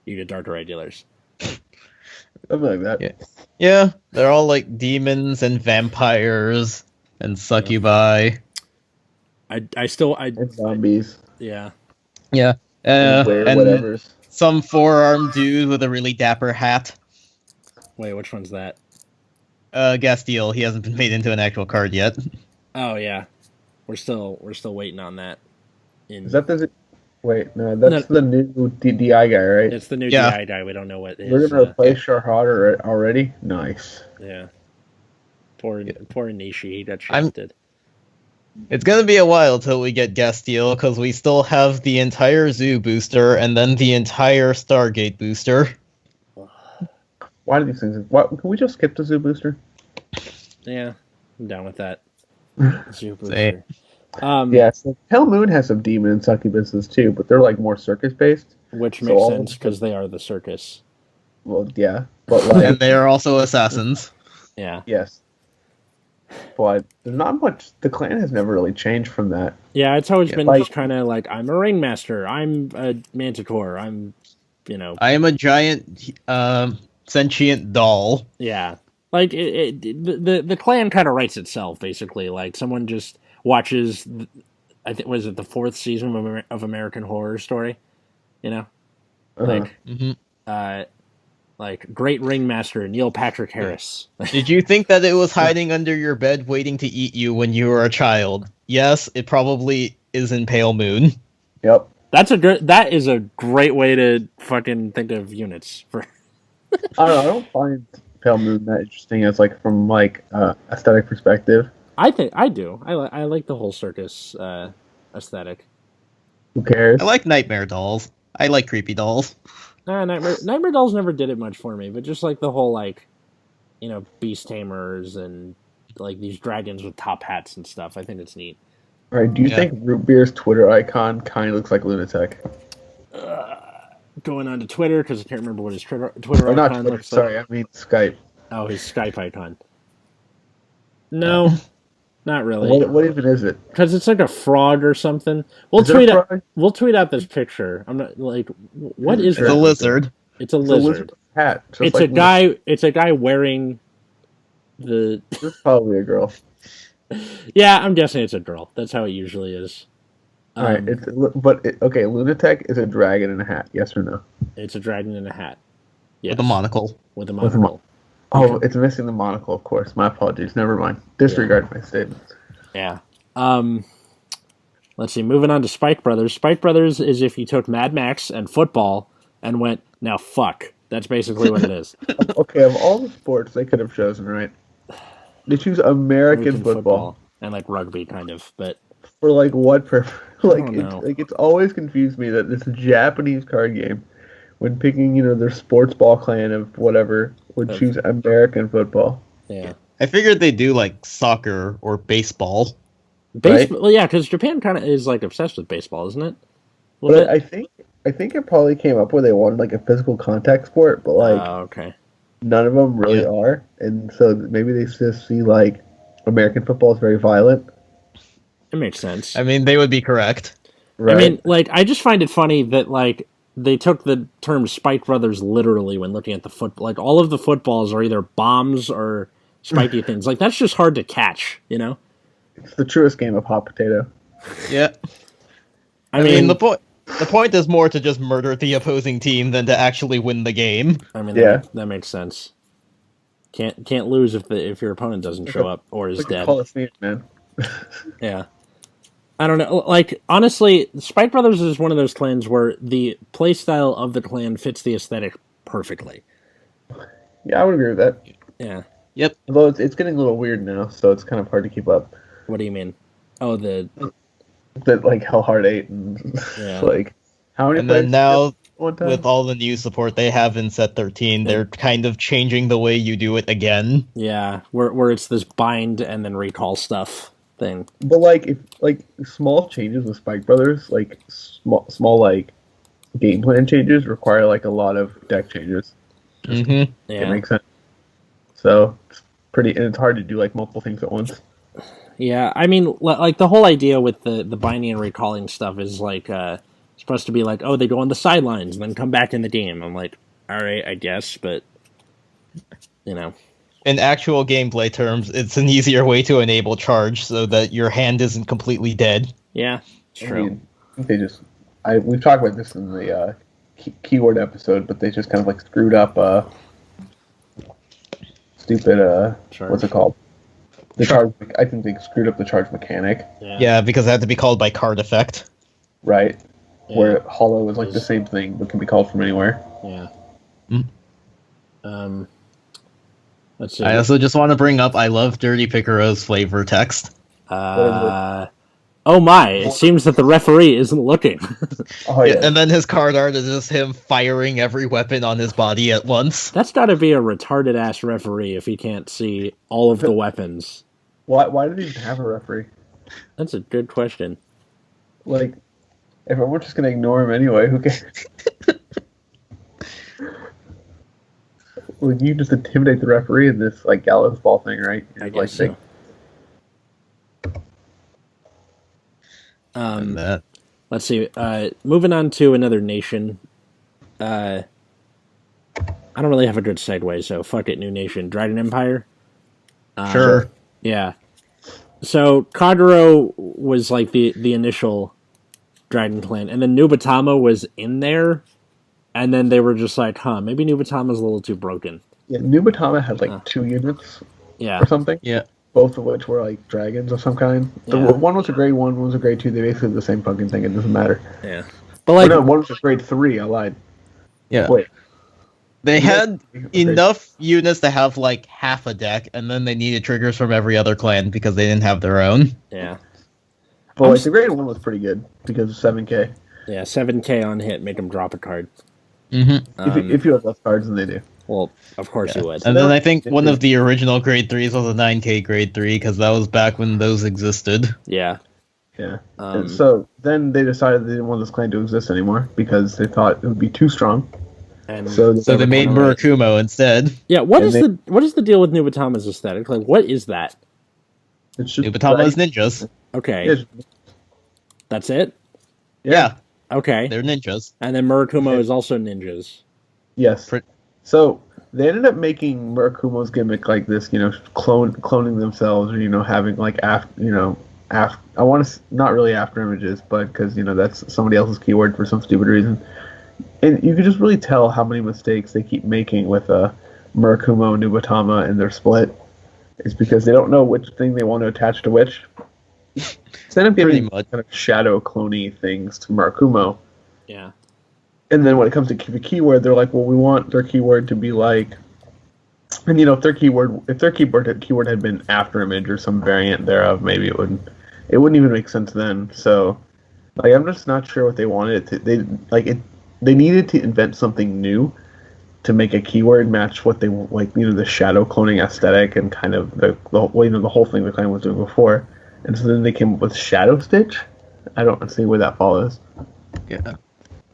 S1: You get Dark Irregulars.
S2: something like that.
S3: Yeah, they're all like demons and vampires and succubi.
S1: I still
S2: And zombies.
S1: yeah.
S3: Yeah,
S2: And
S3: and
S2: whatever's.
S3: some four-armed dude with a really dapper hat.
S1: Wait, which one's that?
S3: Gastiel, he hasn't been made into an actual card yet.
S1: Oh yeah, we're still waiting on that.
S2: Is that the... Wait, no, that's the new DI guy, right?
S1: It's the new
S3: Yeah.
S1: DI guy. We don't know what
S2: We're
S1: his.
S2: going to replace Sharhad already? Nice.
S1: Yeah. Poor Nishi, he got shafted.
S3: It's gonna be a while till we get Gastiel, because we still have the entire Zoo booster and then the entire Stargate booster.
S2: Why do these things... Can we just skip the Zoo Booster?
S1: Yeah, I'm down with that. Super.
S3: Same.
S2: Yeah, so Hell Moon has some demon and succubuses too, but they're like more circus-based.
S1: Which
S2: So
S1: makes
S2: all-
S1: sense because they are the circus.
S2: Well, yeah, but like...
S3: And they are also assassins.
S1: Yeah.
S2: Yes. But there's not much. The clan has never really changed from that.
S1: Yeah, it's always
S3: Yeah,
S1: been
S2: like-
S1: just kind of like, I'm a ringmaster, I'm a manticore, I'm,
S3: I am a giant sentient doll.
S1: yeah. Like, the clan kind of writes itself, basically. Like, someone just watches, I think, was it the 4th season of American Horror Story? You know? Like, like, great ringmaster, Neil Patrick Harris.
S3: Did you think that it was hiding under your bed waiting to eat you when you were a child? Yes, it probably is in Pale Moon.
S2: Yep.
S1: That is a great way to fucking think of units for.
S2: I don't find Pale Moon that interesting as like from like aesthetic perspective.
S1: I think I do. I like the whole circus aesthetic.
S2: Who cares?
S3: I like nightmare dolls. I like creepy dolls.
S1: Nightmare Dolls never did it much for me, but just like the whole like, beast tamers and like these dragons with top hats and stuff. I think it's neat.
S2: All right. Do you think Root Beer's Twitter icon kind of looks like Lunatic?
S1: Going on to Twitter because I can't remember what his Twitter
S2: Or not
S1: icon
S2: Twitter.
S1: looks
S2: Sorry,
S1: like.
S2: I mean Skype.
S1: Oh, his Skype icon. No, not really.
S2: What even is it?
S1: Because it's like a frog or something. We'll
S2: Is it a
S1: tweet out.
S2: frog?
S1: We'll tweet out this picture. I'm not like, what is
S3: It's
S1: that?
S3: a lizard.
S1: It's a
S2: It's a
S1: lizard.
S2: lizard hat. just
S1: It's
S2: like
S1: a guy. It's a guy wearing the.
S2: This is probably a girl.
S1: Yeah, I'm guessing it's a girl. That's how it usually is.
S2: All right, okay. Lunatech is a dragon in a hat. Yes or no?
S1: It's a dragon in a hat. Yes.
S3: With a monocle.
S1: With a
S2: With a
S1: monocle.
S2: Oh, it's missing the monocle, of course. My apologies. Never mind. Disregard my statement.
S1: Yeah. Let's see. Moving on to Spike Brothers. Spike Brothers is if you took Mad Max and football and went, now fuck. That's basically what it is.
S2: Okay, of all the sports they could have chosen, right? They choose American football.
S1: And like rugby, kind of. But
S2: For like what purpose?
S1: don't know.
S2: It's always confused me that this Japanese card game, when picking their sports ball clan of whatever, would choose American football.
S1: yeah.
S3: I figured they do like soccer or baseball.
S1: Baseball, well, yeah, because Japan kind of is like obsessed with baseball, isn't it?
S2: But I think it probably came up where they wanted like a physical contact sport, but like
S1: okay.
S2: none of them really are, and so maybe they just see like American football is very violent.
S1: It makes sense.
S3: I mean, they would be correct.
S2: Right?
S1: I mean, like, I just find it funny that like they took the term Spike Brothers literally when looking at the foot. Like, all of the footballs are either bombs or spiky things. Like, that's just hard to catch,
S2: it's the truest game of hot potato.
S3: Yeah. I mean, the point is more to just murder the opposing team than to actually win the game.
S1: I mean,
S2: Yeah.
S1: that makes sense. Can't lose if your opponent doesn't show up or is
S2: It's like
S1: dead.
S2: Coliseum, man.
S1: Yeah. I don't know. Like, honestly, Spike Brothers is one of those clans where the playstyle of the clan fits the aesthetic perfectly.
S2: Yeah, I would agree with that.
S1: Yeah.
S3: Yep.
S2: Although it's getting a little weird now, so it's kind of hard to keep up.
S1: What do you mean? Oh,
S2: That like Hell Hard 8 and
S1: Yeah.
S2: like how many
S3: And
S2: players
S3: then now,
S2: one time?
S3: with all the new support they have in set 13, they're kind of changing the way you do it again.
S1: yeah, where it's this bind and then recall stuff thing.
S2: But like if like small changes with Spike Brothers, like small like game plan changes require like a lot of deck changes.
S3: Mm-hmm.
S2: It
S1: Yeah.
S2: makes sense. So it's it's hard to do like multiple things at once.
S1: Yeah, I mean, like the whole idea with the binding and recalling stuff is like supposed to be like, oh, they go on the sidelines and then come back in the game. I'm like, all right, I guess, but
S3: In actual gameplay terms, it's an easier way to enable charge so that your hand isn't completely dead.
S1: yeah, it's
S2: I
S1: true.
S2: mean, I think they just we've talked about this in the keyword episode, but they just kind of like screwed up stupid
S1: Charge.
S2: what's it called? The charge. I think they screwed up the charge mechanic,
S3: Yeah, because it had to be called by card effect.
S2: right?
S1: Yeah.
S2: Where hollow is like the same thing, but can be called from anywhere.
S1: Yeah.
S3: Mm.
S1: Let's see.
S3: I also just want to bring up I love Dirty Picaro's flavor text.
S1: Oh my! It seems that the referee isn't looking.
S2: Oh yeah,
S3: And then his card art is just him firing every weapon on his body at once.
S1: That's got to be a retarded ass referee if he can't see all of the weapons.
S2: why did he even have a referee?
S1: That's a good question.
S2: Like, if we're just gonna ignore him anyway, who cares? Well, you just intimidate the referee in this like gallows ball thing, right?
S1: I
S2: Like,
S1: guess so.
S3: And that.
S1: Let's see. Moving on to another nation. I don't really have a good segue, so fuck it. New nation, Dragon Empire.
S3: Sure.
S1: Yeah. So Kagero was like the initial Dragon clan, and then Nubatama was in there, and then they were just like, huh, maybe Nubatama's a little too broken.
S2: Yeah, Nubatama had like 2 units
S1: Yeah.
S2: or something.
S3: Yeah.
S2: Both of which were like dragons of some kind.
S1: Yeah.
S2: One was a grade 1, one was a grade 2. They basically did the same fucking thing. It doesn't matter.
S1: Yeah. But
S2: Oh,
S1: like,
S2: no, one was a grade 3. I lied.
S3: Yeah.
S2: Wait.
S3: They had
S2: Grade-
S3: enough units to have like half a deck, and then they needed triggers from every other clan because they didn't have their own.
S1: yeah.
S2: But like the grade 1 was pretty good because of 7k.
S1: Yeah, 7k on hit, make them drop a card.
S3: Mm-hmm.
S2: If you have less cards than they do.
S1: Well, of course you would.
S3: And then I think one of the original grade 3s was a 9k grade 3 because that was back when those existed.
S1: Yeah.
S2: Yeah.
S1: Um,
S2: And so then they decided they didn't want this clan to exist anymore because they thought it would be too strong.
S1: And
S2: So
S3: So they made
S1: kinda like-
S3: Murakumo instead.
S1: yeah, what
S2: and
S1: is the deal with Nubatama's aesthetic? Like, what is that?
S2: It's just
S3: Nubatama is ninjas.
S1: Okay,
S2: It's-
S1: that's it.
S3: Yeah,
S1: Okay,
S3: they're ninjas.
S1: and then Murakumo is also ninjas.
S2: Yes.
S3: Pre-
S2: So they ended up making Murakumo's gimmick like this, cloning themselves, or having like I want to not really after images, but because that's somebody else's keyword for some stupid reason, and you can just really tell how many mistakes they keep making with Murakumo and Nubatama and their split. It's because they don't know which thing they want to attach to which. Instead of giving kind of shadow cloney things to Murakumo.
S1: Yeah.
S2: And then when it comes to the keyword, they're like, well, we want their keyword to be like, and if their keyword had been after image or some variant thereof, maybe it wouldn't even make sense then. So, like, I'm just not sure what they wanted to. They needed to invent something new to make a keyword match what they like, the shadow cloning aesthetic and kind of the whole thing the clan was doing before. And so then they came up with Shadow Stitch. I don't see where that follows.
S3: Yeah.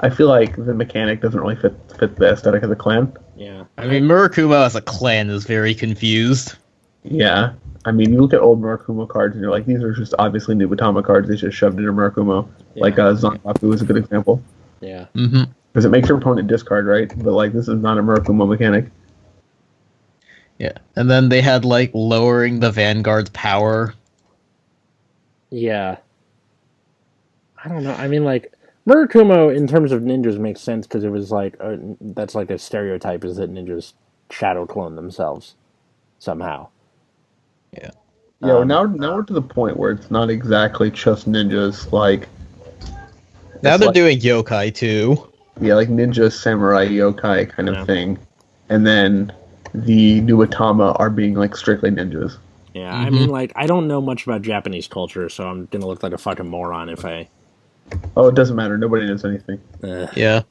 S2: I feel like the mechanic doesn't really fit the aesthetic of the clan.
S1: Yeah.
S3: I mean, Murakumo as a clan is very confused.
S2: Yeah. I mean, you look at old Murakumo cards and you're like, these are just obviously Nubatama cards. They just shoved into Murakumo.
S1: Yeah.
S2: Like Zanpaku is a good example.
S1: Yeah.
S3: Mm-hmm.
S2: Because it makes your opponent discard, right? But like, this is not a Murakumo mechanic.
S3: Yeah. And then they had, like, lowering the Vanguard's power.
S1: Yeah. I don't know. I mean, like, Murakumo, in terms of ninjas, makes sense because it was like, that's like a stereotype, is that ninjas shadow clone themselves somehow.
S3: Yeah.
S2: Yeah, now we're to the point where it's not exactly just ninjas. Like,
S3: Now they're
S2: like,
S3: doing yokai, too.
S2: Yeah, like ninja, samurai, yokai kind of thing. And then the Nubatama are being like strictly ninjas.
S1: Yeah, I mean, like, I don't know much about Japanese culture, so I'm gonna look like a fucking moron if I...
S2: Oh, it doesn't matter. Nobody knows anything.
S3: Yeah.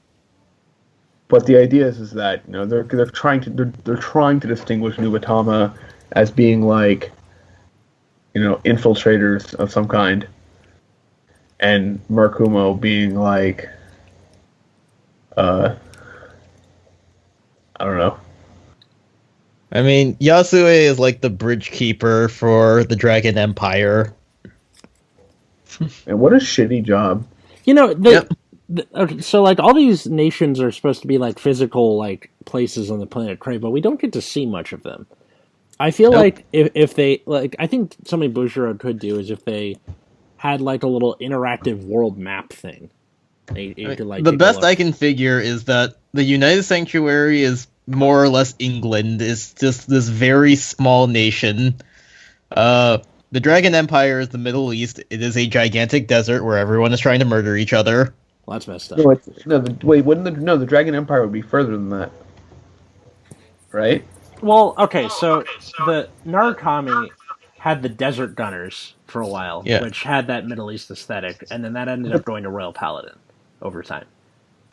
S2: But the idea is that they're trying to distinguish Nubatama as being like infiltrators of some kind, and Murakumo being like I don't know.
S3: I mean, Yasue is like the bridge keeper for the Dragon Empire.
S2: And what a shitty job.
S1: Okay, so like all these nations are supposed to be like physical like places on the planet Kree, but we don't get to see much of them. I feel like if they like, I think something Bujiro could do is if they had like a little interactive world map thing.
S3: The best I can figure is that the United Sanctuary is more or less England. It's just this very small nation. The Dragon Empire is the Middle East. It is a gigantic desert where everyone is trying to murder each other.
S1: Well, that's messed up.
S2: The Dragon Empire would be further than that, right?
S1: Well, okay, so the Narukami had the Desert Gunners for a while, which had that Middle East aesthetic, and then that ended up going to Royal Paladin over time.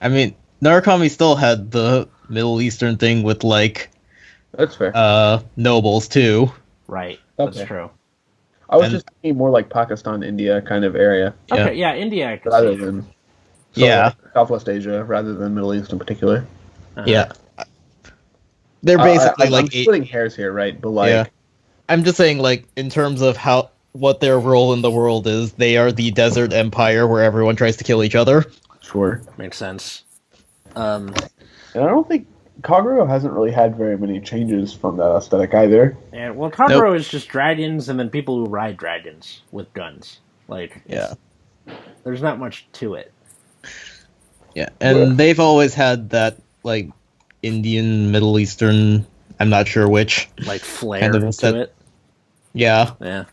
S3: I mean, Narukami still had the Middle Eastern thing with, like...
S2: That's fair.
S3: Nobles, too.
S1: Right, that's true.
S2: I was just thinking more like Pakistan, India kind of area.
S1: Okay, yeah, India I could
S2: rather
S1: see.
S2: than
S3: like
S2: Southwest Asia, rather than Middle East in particular.
S3: Yeah. They're basically
S2: I'm
S3: like...
S2: splitting hairs here, right? But like...
S3: I'm just saying, like, in terms of what their role in the world is, they are the Desert Empire where everyone tries to kill each other.
S2: Sure.
S1: Makes sense.
S2: And I don't think Kagero hasn't really had very many changes from that aesthetic either.
S1: And well, Kagero is just dragons and then people who ride dragons with guns. Like, there's not much to it.
S3: Yeah, and they've always had that, like, Indian, Middle Eastern, I'm not sure which.
S1: Like, flair
S3: kind of
S1: to it.
S3: Yeah.
S1: Yeah.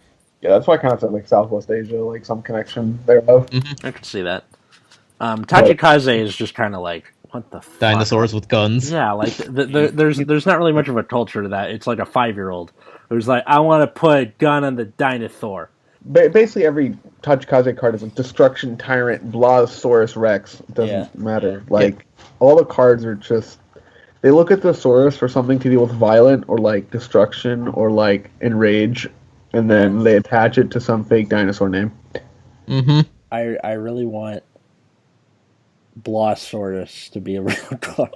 S2: Yeah, that's why I kind of said, like, Southwest Asia, like, some connection thereof.
S3: Mm-hmm.
S1: I could see that. Tajikaze is just kind of like, what the fuck?
S3: Dinosaurs with guns.
S1: Yeah, like, there's not really much of a culture to that. It's like a 5-year-old who's like, I want to put a gun on the dinosaur.
S2: Basically, every Tajikaze card is like Destruction, Tyrant, Blazosaurus Rex. It doesn't matter. Like, all the cards are just... They look at the Saurus for something to deal with violent or, like, destruction or, like, enrage, and then they attach it to some fake dinosaur name.
S3: Mm-hmm.
S1: I really want Blazosaurus to be a real card.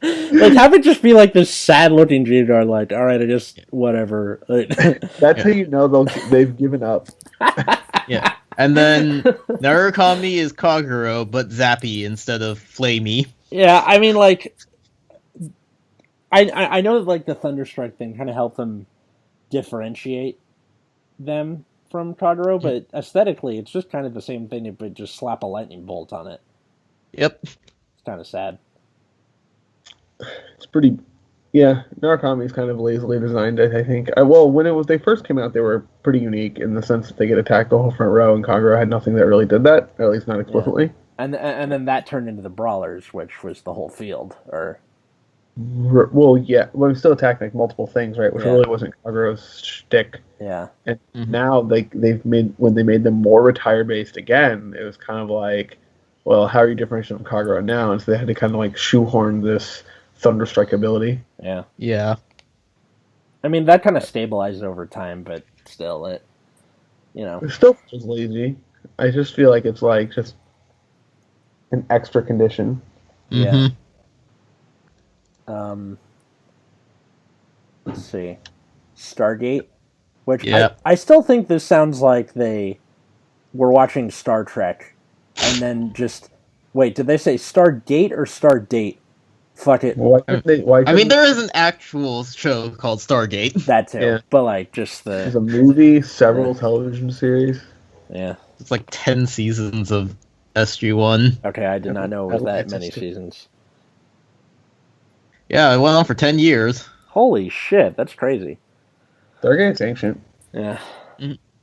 S1: Like, have it just be like this sad-looking Geodude, like, all right, I just whatever.
S2: That's how you know they've given up.
S3: Yeah. And then Narukami is Kagero, but Zappy instead of Flamey.
S1: Yeah, I mean, like, I know that, like, the Thunderstruck thing kind of helped them differentiate them from Kagero, but aesthetically, it's just kind of the same thing, but just slap a lightning bolt on it.
S3: Yep.
S1: It's kind of sad.
S2: It's pretty. Yeah, Narukami is kind of lazily designed, I think. Well, when they first came out, they were pretty unique in the sense that they get attacked the whole front row, and Kagero had nothing that really did that, or at least not explicitly.
S1: Yeah. And then that turned into the Brawlers, which was the whole field, or...
S2: Well, yeah, well, we still attacked like multiple things, right? Which really wasn't Kagero's shtick.
S1: Yeah.
S2: And now they've made when they made them more retire based again, it was kind of like, well, how are you differentiating from Kagero now? And so they had to kind of like shoehorn this Thunderstrike ability.
S1: Yeah.
S3: Yeah.
S1: I mean, that kind of stabilized over time, but still, it
S2: still feels lazy. I just feel like it's like just an extra condition.
S1: Yeah. Let's see. Stargate, which I still think this sounds like they were watching Star Trek, and then just wait. Did they say Stargate or Stardate? Fuck it.
S3: I mean, there is an actual show called Stargate.
S1: That too, but like just
S2: there's a movie, several television series.
S1: Yeah,
S3: it's like 10 seasons of SG-1.
S1: Okay, I did not know it was that many seasons.
S3: Yeah, it went on for 10 years.
S1: Holy shit, that's crazy.
S2: Stargate's ancient.
S1: Yeah.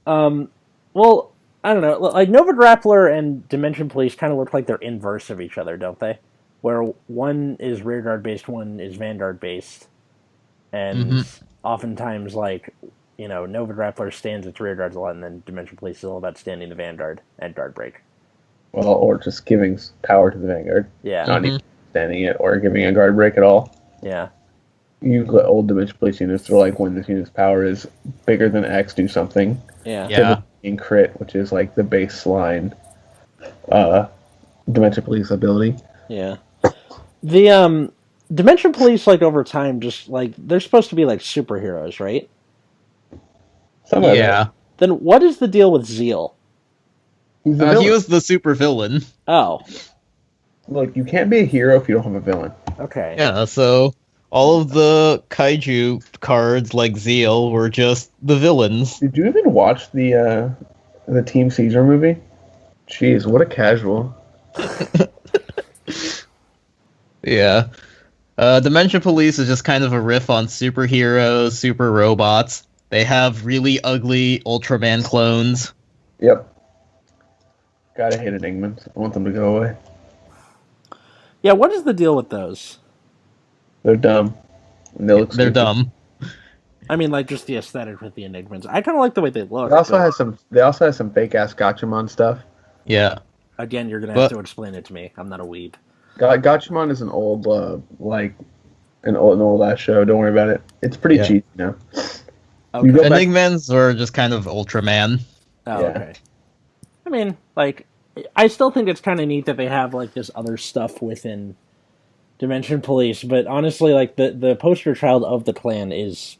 S1: Well, I don't know. Like, Nova Grappler and Dimension Police kind of look like they're inverse of each other, don't they? Where one is rearguard based, one is Vanguard based. And oftentimes, like, Nova Grappler stands its rearguards a lot, and then Dimension Police is all about standing the Vanguard and guard break.
S2: Well, or just giving power to the Vanguard.
S1: Yeah.
S2: Not even standing it or giving a guard break at all.
S1: Yeah.
S2: Usually old Dimension Police units are like when this unit's power is bigger than X, do something.
S1: Yeah.
S2: In crit, which is like the baseline Dimension Police ability.
S1: Yeah. The Dimension Police, like, over time, just like they're supposed to be like superheroes, right?
S3: Yeah.
S1: Then what is the deal with Zeal?
S3: He was the super villain.
S1: Oh.
S2: Look, you can't be a hero if you don't have a villain.
S1: Okay.
S3: Yeah, so all of the kaiju cards like Zeal were just the villains.
S2: Did you even watch the Team Caesar movie? Jeez, what a casual.
S3: Yeah. Dimension Police is just kind of a riff on superheroes, super robots. They have really ugly Ultraman clones.
S2: Yep. Gotta hate Enigmas. I want them to go away.
S1: Yeah, what is the deal with those?
S2: They're dumb. And they're
S3: dumb.
S1: I mean, like, just the aesthetic with the Enigmas. I kind of like the way they look.
S2: They also have some fake ass Gachamon stuff.
S3: Yeah.
S1: Again, you're gonna have to explain it to me. I'm not a weeb.
S2: Gachamon is an old, an old ass show. Don't worry about it. It's pretty cheap, Okay.
S3: Enigmans are just kind of Ultraman.
S1: Oh, yeah. Okay. I mean, like, I still think it's kind of neat that they have, like, this other stuff within Dimension Police, but honestly, like, the poster child of the clan is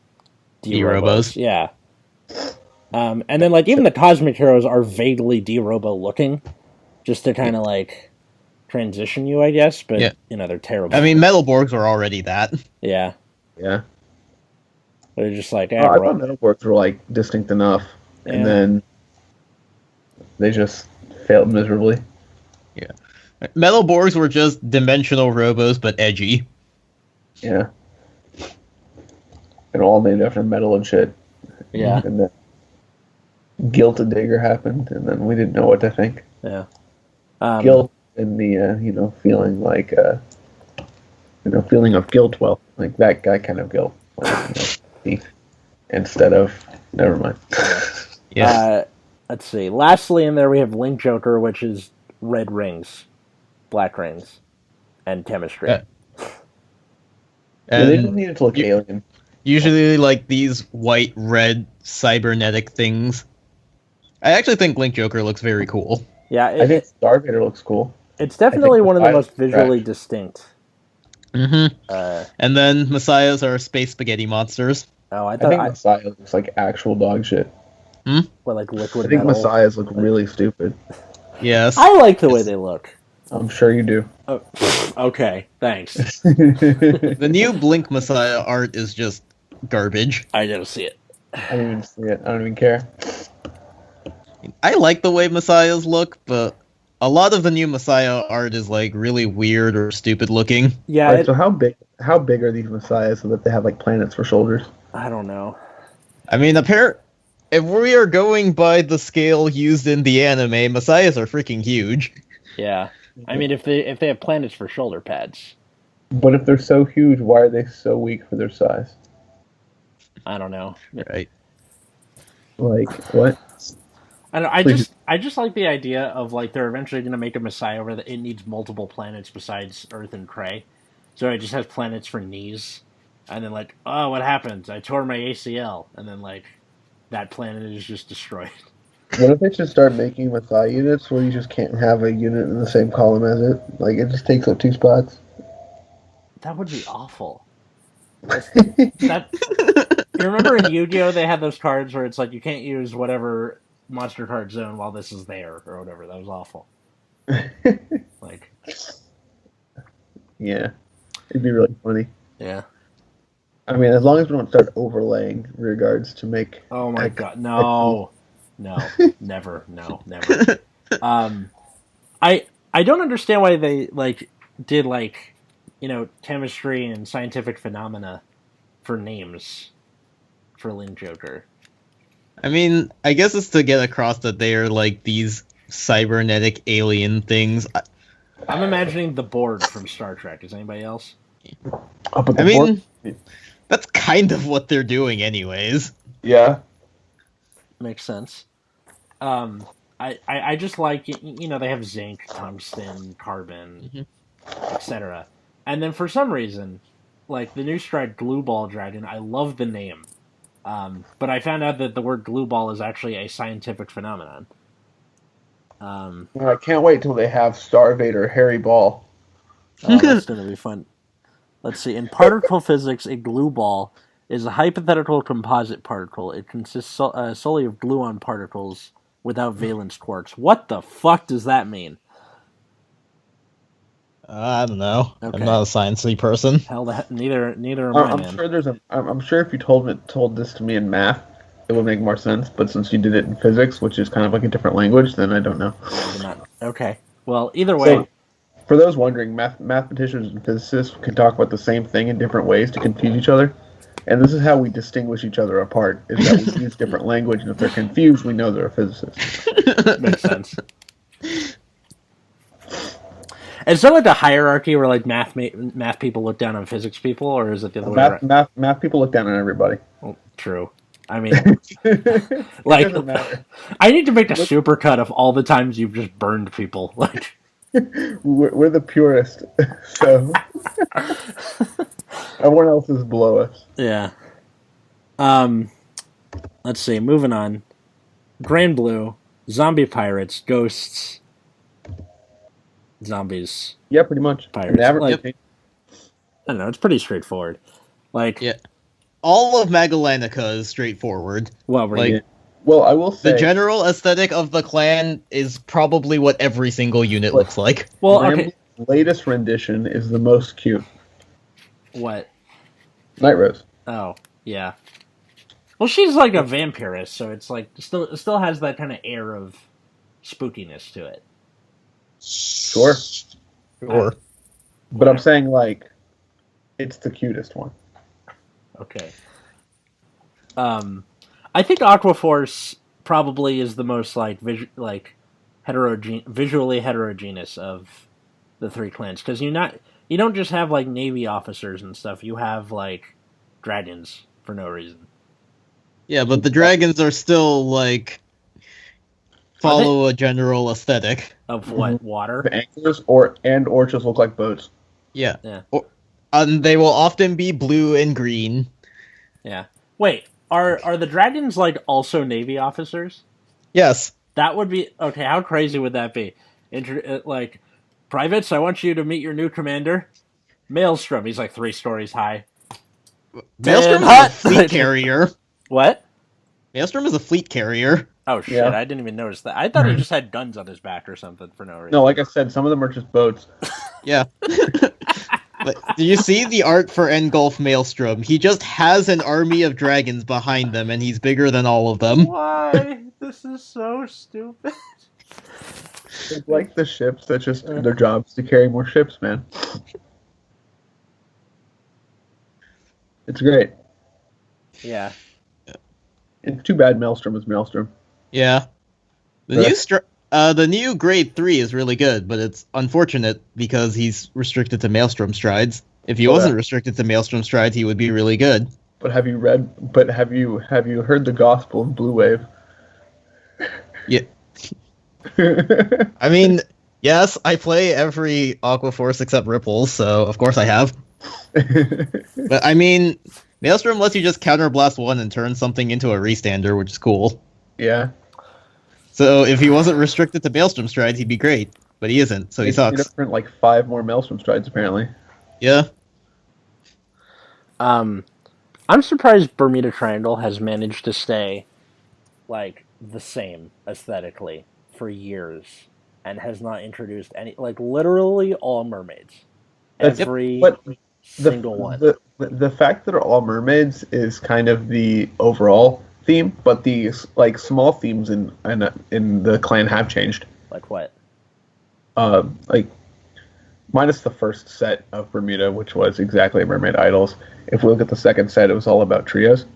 S1: D-Robos. Yeah. And then, like, even the Cosmic Heroes are vaguely D-Robo looking, just to kind of, like, transition you, I guess, but, they're terrible.
S3: I mean, Metalborgs are already that.
S1: Yeah.
S2: Yeah.
S1: They're just like,
S2: I thought Metalborgs were, like, distinct enough, and then they just failed miserably.
S3: Yeah. Metalborgs were just dimensional robos, but edgy.
S2: Yeah. And all named after metal and shit.
S1: Yeah.
S2: And then Guilt and Digger happened, and then we didn't know what to think.
S1: Yeah.
S2: Guilt and the, feeling like, feeling of guilt, well, like that guy kind of guilt. Like, instead of, never mind.
S1: Yeah. Let's see. Lastly, in there we have Link Joker, which is red rings, black rings, and chemistry.
S3: Yeah.
S2: And they didn't need it to look alien.
S3: Usually, like, these white-red cybernetic things. I actually think Link Joker looks very cool.
S1: Yeah,
S2: I think Star Vader looks cool.
S1: It's definitely one of the most visually distinct
S3: Mm-hmm.
S1: Uh,
S3: And then Messiahs are space spaghetti monsters.
S1: oh, I
S2: I
S1: thought
S2: think Messiah looks like actual dog shit.
S1: well, like liquid
S2: I think
S1: metal.
S2: Messiahs look really stupid.
S3: Yes.
S1: I like the way they look.
S2: I'm sure you do.
S1: Oh, okay, thanks.
S3: The new Blink Messiah art is just garbage.
S1: I didn't see it.
S2: I don't even see it. I don't even care.
S3: I like the way Messiahs look, but a lot of the new Messiah art is like really weird or stupid looking.
S1: Yeah,
S2: Alright, so how big are these Messiahs so that they have like planets for shoulders?
S1: I don't know.
S3: I mean, if we are going by the scale used in the anime, Messiahs are freaking huge.
S1: Yeah, I mean, if they have planets for shoulder pads,
S2: But if they're so huge, why are they so weak for their size?
S1: I don't know.
S3: Right.
S2: Like what?
S1: I don't. I
S2: Please.
S1: just like the idea of like they're eventually going to make a Messiah where it needs multiple planets besides Earth and Cray, so it just has planets for knees, and then like, oh, what happens? I tore my ACL, and then like that planet is just destroyed.
S2: What if they should start making Messiah units where you just can't have a unit in the same column as it? Like it just takes up 2 spots.
S1: That would be awful. That you remember in Yu-Gi-Oh they had those cards where it's like you can't use whatever monster card zone while this is there or whatever. That was awful. Like,
S2: Yeah, it'd be really funny.
S1: yeah.
S2: I mean, as long as we don't start overlaying rear guards to make.
S1: Oh my god, no, never, never. I don't understand why they like did like, chemistry and scientific phenomena for names for Link Joker.
S3: I mean, I guess it's to get across that they are like these cybernetic alien things.
S1: I'm imagining the Borg from Star Trek. Is anybody else?
S2: Oh, but
S3: I
S2: the
S3: mean,
S2: board-
S3: that's kind of what they're doing anyways.
S2: yeah.
S1: Makes sense. I just like they have zinc, tungsten, carbon, etc. And then for some reason, like the new Stride Glue Ball Dragon, I love the name, but I found out that the word glue ball is actually a scientific phenomenon.
S2: Well, I can't wait till they have Starvader Harry Ball.
S1: Oh, that's going to be fun. Let's see. In particle physics, a glue ball is a hypothetical composite particle. It consists solely of gluon particles without valence quarks. What the fuck does that mean?
S3: I don't know.
S1: Okay.
S3: I'm not a sciencey person.
S1: Hell, neither am I,
S2: I'm
S1: man.
S2: sure there's a. I'm sure if you told this to me in math, it would make more sense. But since you did it in physics, which is kind of like a different language, then I don't know.
S1: Okay. Well, either way.
S2: So, for those wondering, mathematicians and physicists can talk about the same thing in different ways to confuse each other. And this is how we distinguish each other apart, is that we use different language, and if they're confused, we know they're a physicist.
S1: Makes sense. Is there like a hierarchy where like math people look down on physics people, or is it the other way around?
S2: Math people look down on everybody.
S1: Well, true. I mean, like,
S2: doesn't matter.
S1: I need to make a supercut of all the times you've just burned people. Like,
S2: We're the purest, so everyone else is below us.
S1: yeah. Let's see. Moving on. Grand Blue, zombie pirates, ghosts, zombies.
S2: Yeah, pretty much.
S1: Pirates.
S2: Like,
S1: I don't know. It's pretty straightforward. Like,
S3: Yeah. All of Magallanica is straightforward.
S1: well, we're
S3: Like,
S2: well, I will say
S3: the general aesthetic of the clan is probably what every single unit
S2: What?
S3: looks like.
S1: well, okay.
S2: Rambling's latest rendition is the most cute.
S1: What?
S2: Night Rose.
S1: Oh, yeah. Well, she's like a vampirist, so it's like it still has that kind of air of spookiness to it.
S2: Sure.
S3: Sure.
S2: But I'm saying, like, it's the cutest one.
S1: Okay. I think Aquaforce probably is the most like visually heterogeneous of the three clans, because you don't just have like Navy officers and stuff. You have like dragons for no reason.
S3: Yeah, but the dragons are still like follow a general aesthetic.
S1: Of what? Water?
S2: The anchors or just look like boats.
S3: Yeah.
S1: Yeah.
S3: And they will often be blue and green.
S1: Yeah. Wait, are the dragons like also Navy officers?
S3: Yes.
S1: That would be okay. How crazy would that be? Like, privates, I want you to meet your new commander. Maelstrom, he's like 3 stories high.
S3: Maelstrom is
S1: hot.
S3: a fleet carrier.
S1: What?
S3: Maelstrom is a fleet carrier.
S1: Oh shit!
S2: Yeah.
S1: I didn't even notice that. I thought he just had guns on his back or something for no reason.
S2: No, like I said, some of them are just boats.
S3: Yeah. But do you see the art for Engulf Maelstrom? He just has an army of dragons behind them, and he's bigger than all of them.
S1: Why? This is so stupid.
S2: It's like the ships that just their job is to carry more ships, man. It's great.
S1: Yeah.
S2: It's too bad Maelstrom is Maelstrom.
S3: Yeah. The new grade 3 is really good, but it's unfortunate because he's restricted to Maelstrom strides. If he wasn't restricted to Maelstrom strides, he would be really good.
S2: But have you heard the gospel of Blue Wave?
S3: Yeah. I mean, yes, I play every Aqua Force except Ripples, so of course I have. But I mean, Maelstrom lets you just counterblast 1 and turn something into a restander, which is cool.
S2: Yeah.
S3: So if he wasn't restricted to Maelstrom strides, he'd be great. But he isn't, so he sucks.
S2: You print like 5 more Maelstrom strides, apparently.
S3: Yeah.
S1: I'm surprised Bermuda Triangle has managed to stay like the same aesthetically for years and has not introduced any, like, literally all mermaids. Every single one.
S2: The fact that they're all mermaids is kind of the overall theme, but the like small themes in the clan have changed.
S1: Like what?
S2: Like minus the first set of Bermuda, which was exactly Mermaid Idols. If we look at the second set, it was all about trios.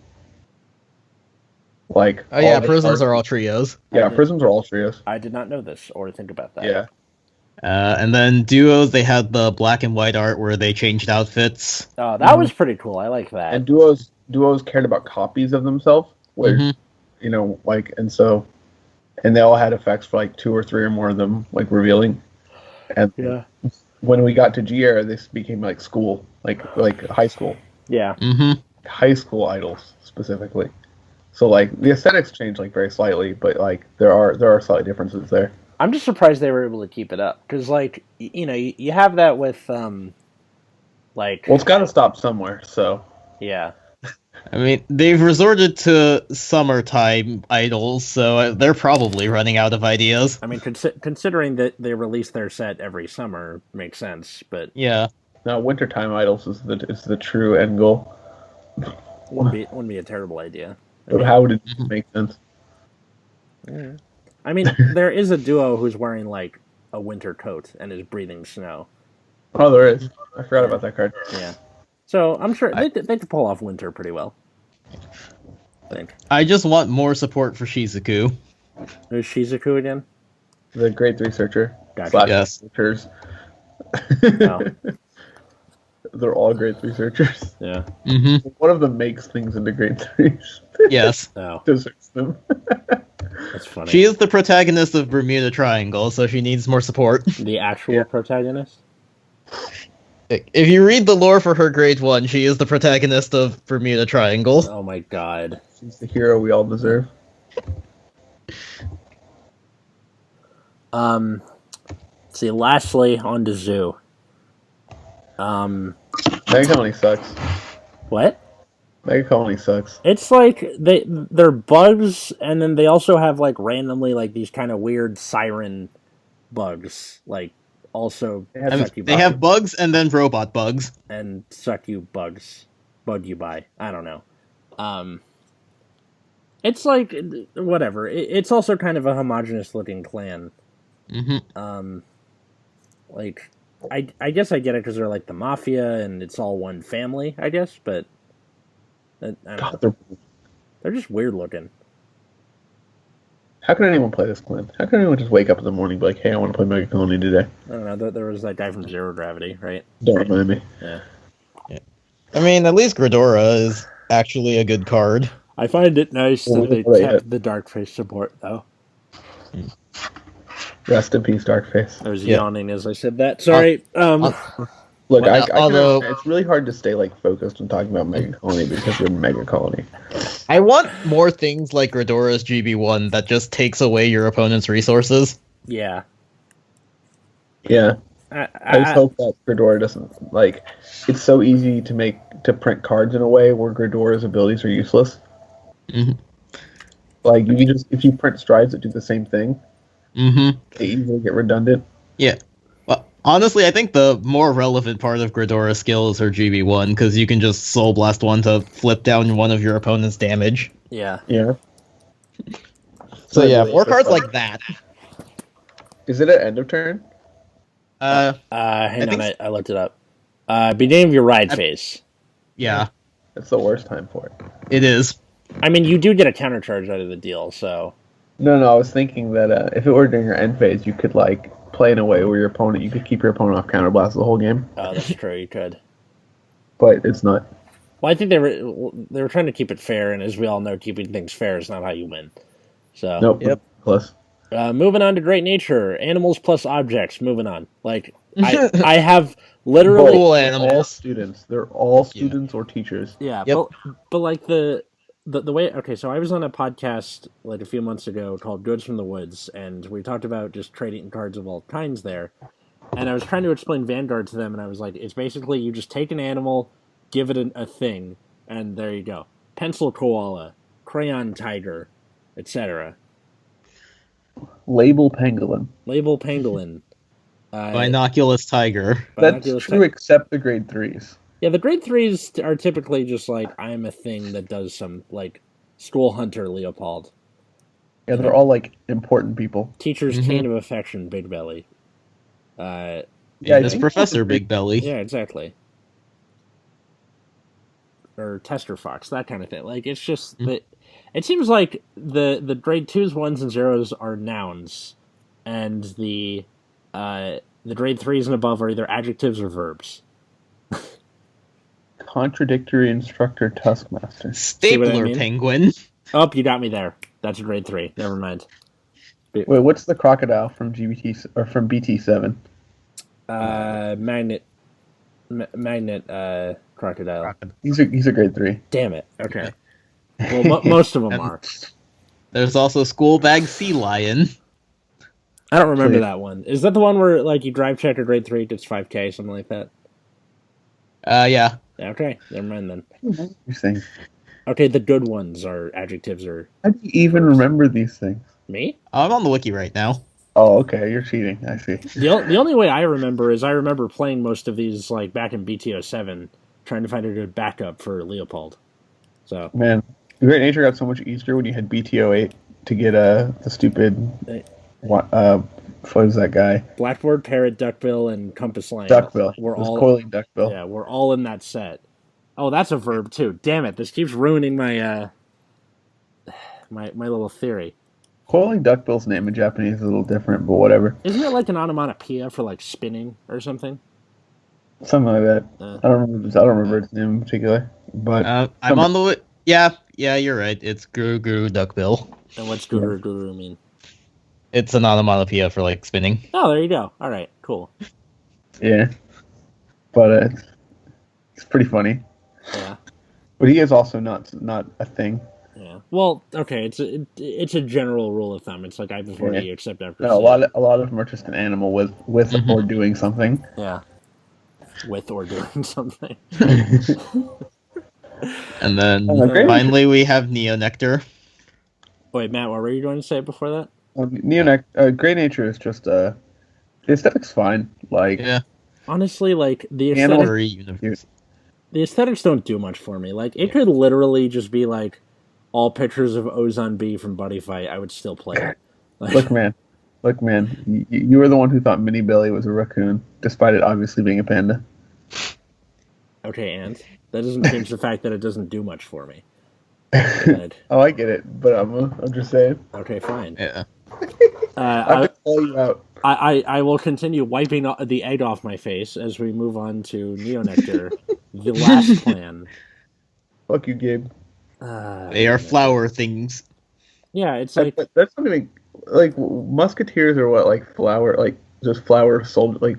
S2: Like,
S3: oh yeah, prisms are all trios.
S2: Yeah, prisms are all trios.
S1: I did not know this or think about that.
S2: Yeah.
S3: And then duos, they had the black and white art where they changed outfits.
S1: Oh, that was pretty cool. I like that.
S2: And duos cared about copies of themselves, where you know, like, and they all had effects for like 2 or 3 or more of them, like revealing. And
S1: yeah,
S2: when we got to G era, this became like school, like high school.
S1: Yeah.
S2: High school idols specifically. So like the aesthetics changed like very slightly, but like there are slight differences there.
S1: I'm just surprised they were able to keep it up because, like, you know, you have that with like.
S2: Well, it's got to stop somewhere. So.
S1: Yeah.
S3: I mean, they've resorted to summertime idols, so they're probably running out of ideas.
S1: I mean, considering that they release their set every summer, makes sense. But
S3: yeah.
S2: No, wintertime idols is the true end goal.
S1: Wouldn't be a terrible idea.
S2: But how would it make sense?
S1: Yeah. I mean, there is a duo who's wearing like a winter coat and is breathing snow.
S2: Oh, there is. I forgot about that card.
S1: Yeah. So I'm sure they could pull off winter pretty well. I think.
S3: I just want more support for Shizuku.
S1: Who's Shizuku again?
S2: The grade 3 searcher.
S1: Gotcha.
S3: Yes.
S2: Searchers.
S1: Oh.
S2: They're all grade 3 searchers.
S1: Yeah.
S2: One of them makes things into grade 3s.
S3: Yes.
S1: Oh.
S2: Deserts them.
S1: That's funny.
S3: She is the protagonist of Bermuda Triangle, so she needs more support.
S1: The actual protagonist?
S3: If you read the lore for her grade 1, she is the protagonist of Bermuda Triangle.
S1: Oh my god.
S2: She's the hero we all deserve.
S1: See, lastly, on to Zoo.
S2: Mega Colony sucks.
S1: What?
S2: Mega Colony sucks.
S1: It's like they're bugs, and then they also have like randomly like these kind of weird siren bugs, like also suck you.
S3: They have bugs and then robot bugs
S1: and suck you bugs, bug you by. I don't know. It's like whatever. It's also kind of a homogenous looking clan. Like I guess I get it because they're like the mafia and it's all one family. I guess, but. I don't know. They're just weird looking.
S2: How can anyone play this clan? How can anyone just wake up in the morning and be like, hey, I want to play Mega Colony today?
S1: I don't know. There was that guy from Zero Gravity, right?
S2: Don't remind me.
S1: Yeah.
S3: I mean, at least Gridora is actually a good card.
S1: I find it nice that they kept the Darkface support, though.
S2: Rest in peace, Darkface.
S1: I was yawning as I said that. Sorry.
S2: Look, it's really hard to stay like focused on talking about Mega Colony because you're Mega Colony.
S3: I want more things like Gridora's GB1 that just takes away your opponent's resources.
S1: Yeah.
S2: Yeah. I just hope that Gridor doesn't like. It's so easy to print cards in a way where Gridor's abilities are useless.
S3: Mm-hmm.
S2: Like you can just if you print strides that do the same thing,
S3: Mm-hmm.
S2: they easily get redundant.
S3: Yeah. Well, honestly, I think the more relevant part of Gridora's skills are GB1 because you can just Soul Blast one to flip down one of your opponent's damage.
S1: Yeah.
S2: Yeah.
S3: So yeah,
S2: really
S3: more cards
S2: fun.
S3: like that.
S2: Is it at end of turn?
S1: Hang on,
S3: think
S1: I looked it up. Beginning of your ride phase.
S3: Yeah,
S2: That's the worst time for it.
S3: it is.
S1: I mean, you do get a countercharge out of the deal, so
S2: No, I was thinking that if it were during your end phase, you could like play in a way where you could keep your opponent off counterblast the whole game.
S1: that's true. You could.
S2: But it's not.
S1: Well, I think they were trying to keep it fair, and as we all know, keeping things fair is not how you win. So
S2: Nope.
S3: Yep.
S2: Plus.
S1: moving on to Great Nature, animals plus objects. Moving on. Like I have literally
S3: Cool
S2: All
S3: animals.
S2: students. They're all students or teachers.
S1: yeah,
S3: Yep.
S1: but like the way okay, so I was on a podcast like a few months ago called Goods from the Woods, and we talked about just trading cards of all kinds there. And I was trying to explain Vanguard to them, and I was like, it's basically you just take an animal, give it a thing, and there you go. Pencil koala, crayon tiger, etc.
S2: Label pangolin.
S1: Label pangolin.
S3: Binoculus tiger.
S2: That's
S1: Binoculus
S2: true, except the grade 3s.
S1: Yeah, the grade 3s are typically just like, I'm a thing that does some, like, school hunter Leopold.
S2: Yeah, they're all like important people.
S1: Teacher's cane of affection, Big Belly.
S2: Yeah, I
S3: This
S2: think
S3: Professor
S2: those are
S3: Big Belly.
S1: Yeah, exactly. Or Tester Fox, that kind of thing. Like, it's just that it seems like the grade 2s, 1s, and 0s are nouns, and the grade 3s and above are either adjectives or verbs.
S2: Contradictory instructor Tuskmaster.
S3: Stapler
S1: mean?
S3: penguin.
S1: Oh, you got me there. That's a grade 3. Never mind.
S2: Wait, what's the crocodile from GBT or from BT7?
S1: Magnet crocodile.
S2: He's a grade 3.
S1: Damn it. Okay. Well, most of them
S3: And-
S1: are.
S3: There's also School Bag Sea Lion.
S1: I don't remember
S2: Please.
S1: that one. Is that the one where like you drive check a grade 3 gets 5k, something like that?
S3: Yeah.
S1: Yeah, okay. Never mind then.
S2: Interesting.
S1: Okay, the good ones are adjectives or
S2: How do you even remember these things?
S1: me?
S3: I'm on the wiki right now.
S2: Oh, okay, you're cheating. I see.
S1: The only way I remember is I remember playing most of these like back in BTO7, trying to find a good backup for Leopold. So
S2: Man, Great Nature got so much easier when you had BTO8 to get the stupid what was that guy?
S1: Blackboard, Parrot, Duckbill, and Compass Lane.
S2: Duckbill.
S1: We're
S2: It was
S1: all
S2: Coiling Duckbill.
S1: yeah, we're all in that set. Oh, that's a verb too. Damn it! This keeps ruining my my little theory.
S2: Coiling Duckbill's name in Japanese is a little different, but whatever.
S1: Isn't it like an onomatopoeia for like spinning or something?
S2: Something like that. I don't remember its name in particular. But
S3: I'm on the yeah, you're right. It's Guru Guru Duckbill.
S1: And what's guru guru mean?
S3: It's an onomatopoeia for like spinning.
S1: Oh, there you go. All right, cool.
S2: yeah. But it's pretty funny.
S1: Yeah,
S2: But he is also not a thing.
S1: yeah. Well, okay. It's a general rule of thumb. It's like I before
S2: Yeah.
S1: you, except after.
S2: No,
S1: C.
S2: a lot of them are just an animal with or doing something.
S1: Yeah. With or doing something.
S3: And then
S2: Great
S3: finally we have Neo Nectar.
S1: Wait, Matt, what were you going to say before that?
S2: Great Nature is just the aesthetic's fine. Like
S3: Yeah.
S1: Honestly, like the
S2: Animal-
S1: aesthetic,
S3: Furry universe.
S1: the aesthetics don't do much for me. Like it could literally just be like all pictures of Ozone B from Buddy Fight. I would still play it. Like,
S2: look, man. You were the one who thought Mini Billy was a raccoon, despite it obviously being a panda.
S1: okay, and that doesn't change the fact that it doesn't do much for me. But,
S2: Oh, I get it, but I'm just saying.
S1: okay, fine.
S3: Yeah.
S2: I have to call you out.
S1: I will continue wiping the egg off my face as we move on to Neo Nectar, the last plan.
S2: Fuck you, Gabe.
S3: They are flower things.
S1: Yeah, it's like
S2: That's something like musketeers are what like flower like just flower soldiers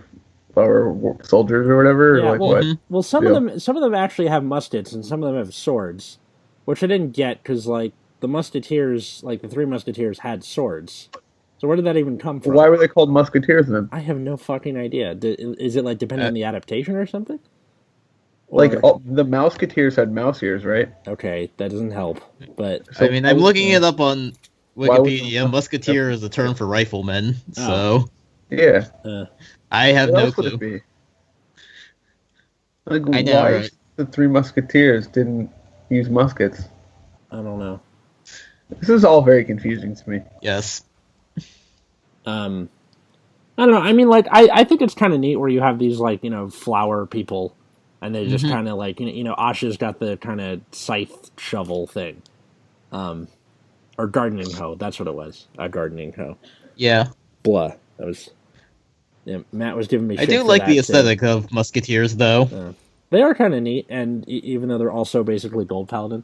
S2: or whatever.
S1: yeah.
S2: or like
S1: Well,
S2: what?
S1: well, some
S2: Yeah.
S1: of them actually have muskets and some of them have swords, which I didn't get because like the musketeers, like the three musketeers, had swords. So where did that even come from?
S2: Why were they called musketeers then?
S1: I have no fucking idea. Is it like depending on the adaptation or something?
S2: Like
S1: Or
S2: the Mouseketeers had mouse ears, right?
S1: okay, that doesn't help. But
S2: So
S3: I mean, I'm looking it up on
S2: why would
S3: Wikipedia. Musketeer is a term for riflemen, so
S2: Yeah.
S3: I have
S2: What
S3: no
S2: else would
S3: clue.
S2: it be? Like,
S3: I know,
S2: why
S3: right?
S2: the Three Musketeers didn't use muskets?
S1: I don't know.
S2: This is all very confusing to me.
S3: Yes.
S1: I don't know. I mean, like, I think it's kind of neat where you have these, like, flower people, and they just kind of, like, Asha's got the kind of scythe shovel thing. Or gardening hoe. That's what it was. A gardening hoe.
S3: Yeah.
S1: Blah. That was... Yeah, Matt was giving me
S3: I
S1: shit
S3: do
S1: for
S3: like
S1: that,
S3: the
S1: too.
S3: aesthetic of Musketeers, though.
S1: They are kind of neat, and even though they're also basically gold paladin.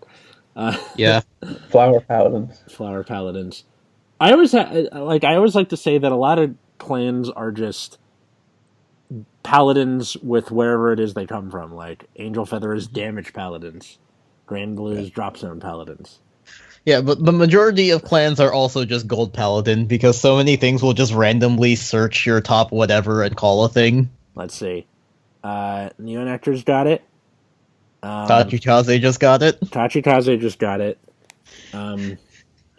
S3: Yeah.
S2: Flower paladins.
S1: Flower paladins. I always like to say that a lot of clans are just paladins with wherever it is they come from. Like Angel Feather is damage paladins, Grand Blue is drop zone paladins.
S3: Yeah, but the majority of clans are also just gold paladin because so many things will just randomly search your top whatever and call a thing.
S1: Let's see. Neonectar's got it.
S3: Tachikaze just got it.
S1: Tachikaze just got it.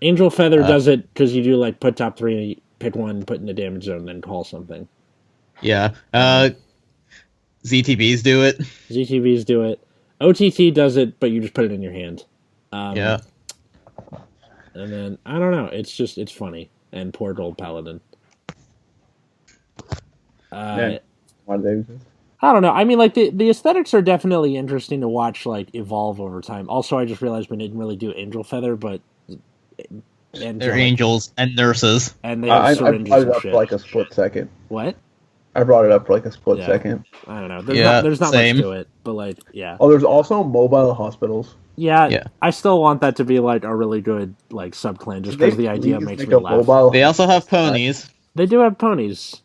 S1: Angel Feather does it because you do like put top 3, pick one, put in the damage zone, then call something.
S3: Yeah. ZTBs do it.
S1: ZTVs do it. OTT does it, but you just put it in your hand.
S3: Yeah.
S1: And then, I don't know, it's funny. And poor Gold Paladin.
S2: Yeah. Why do they exist?
S1: I don't know. I mean, like, the aesthetics are definitely interesting to watch, like, evolve over time. Also, I just realized we didn't really do Angel Feather, but...
S3: They're angels and nurses.
S1: And they have
S2: I
S1: syringes
S2: brought it
S1: and
S2: up
S1: shit.
S2: for like a split second.
S1: What?
S2: I brought it up for like a split second.
S1: I don't know. There's not
S3: same.
S1: much to it, but, like, yeah.
S2: Oh, there's also mobile hospitals.
S1: Yeah, I still want that to be, like, a really good, like, sub-clan, just because the idea makes me laugh.
S3: They also have ponies.
S1: They do have ponies.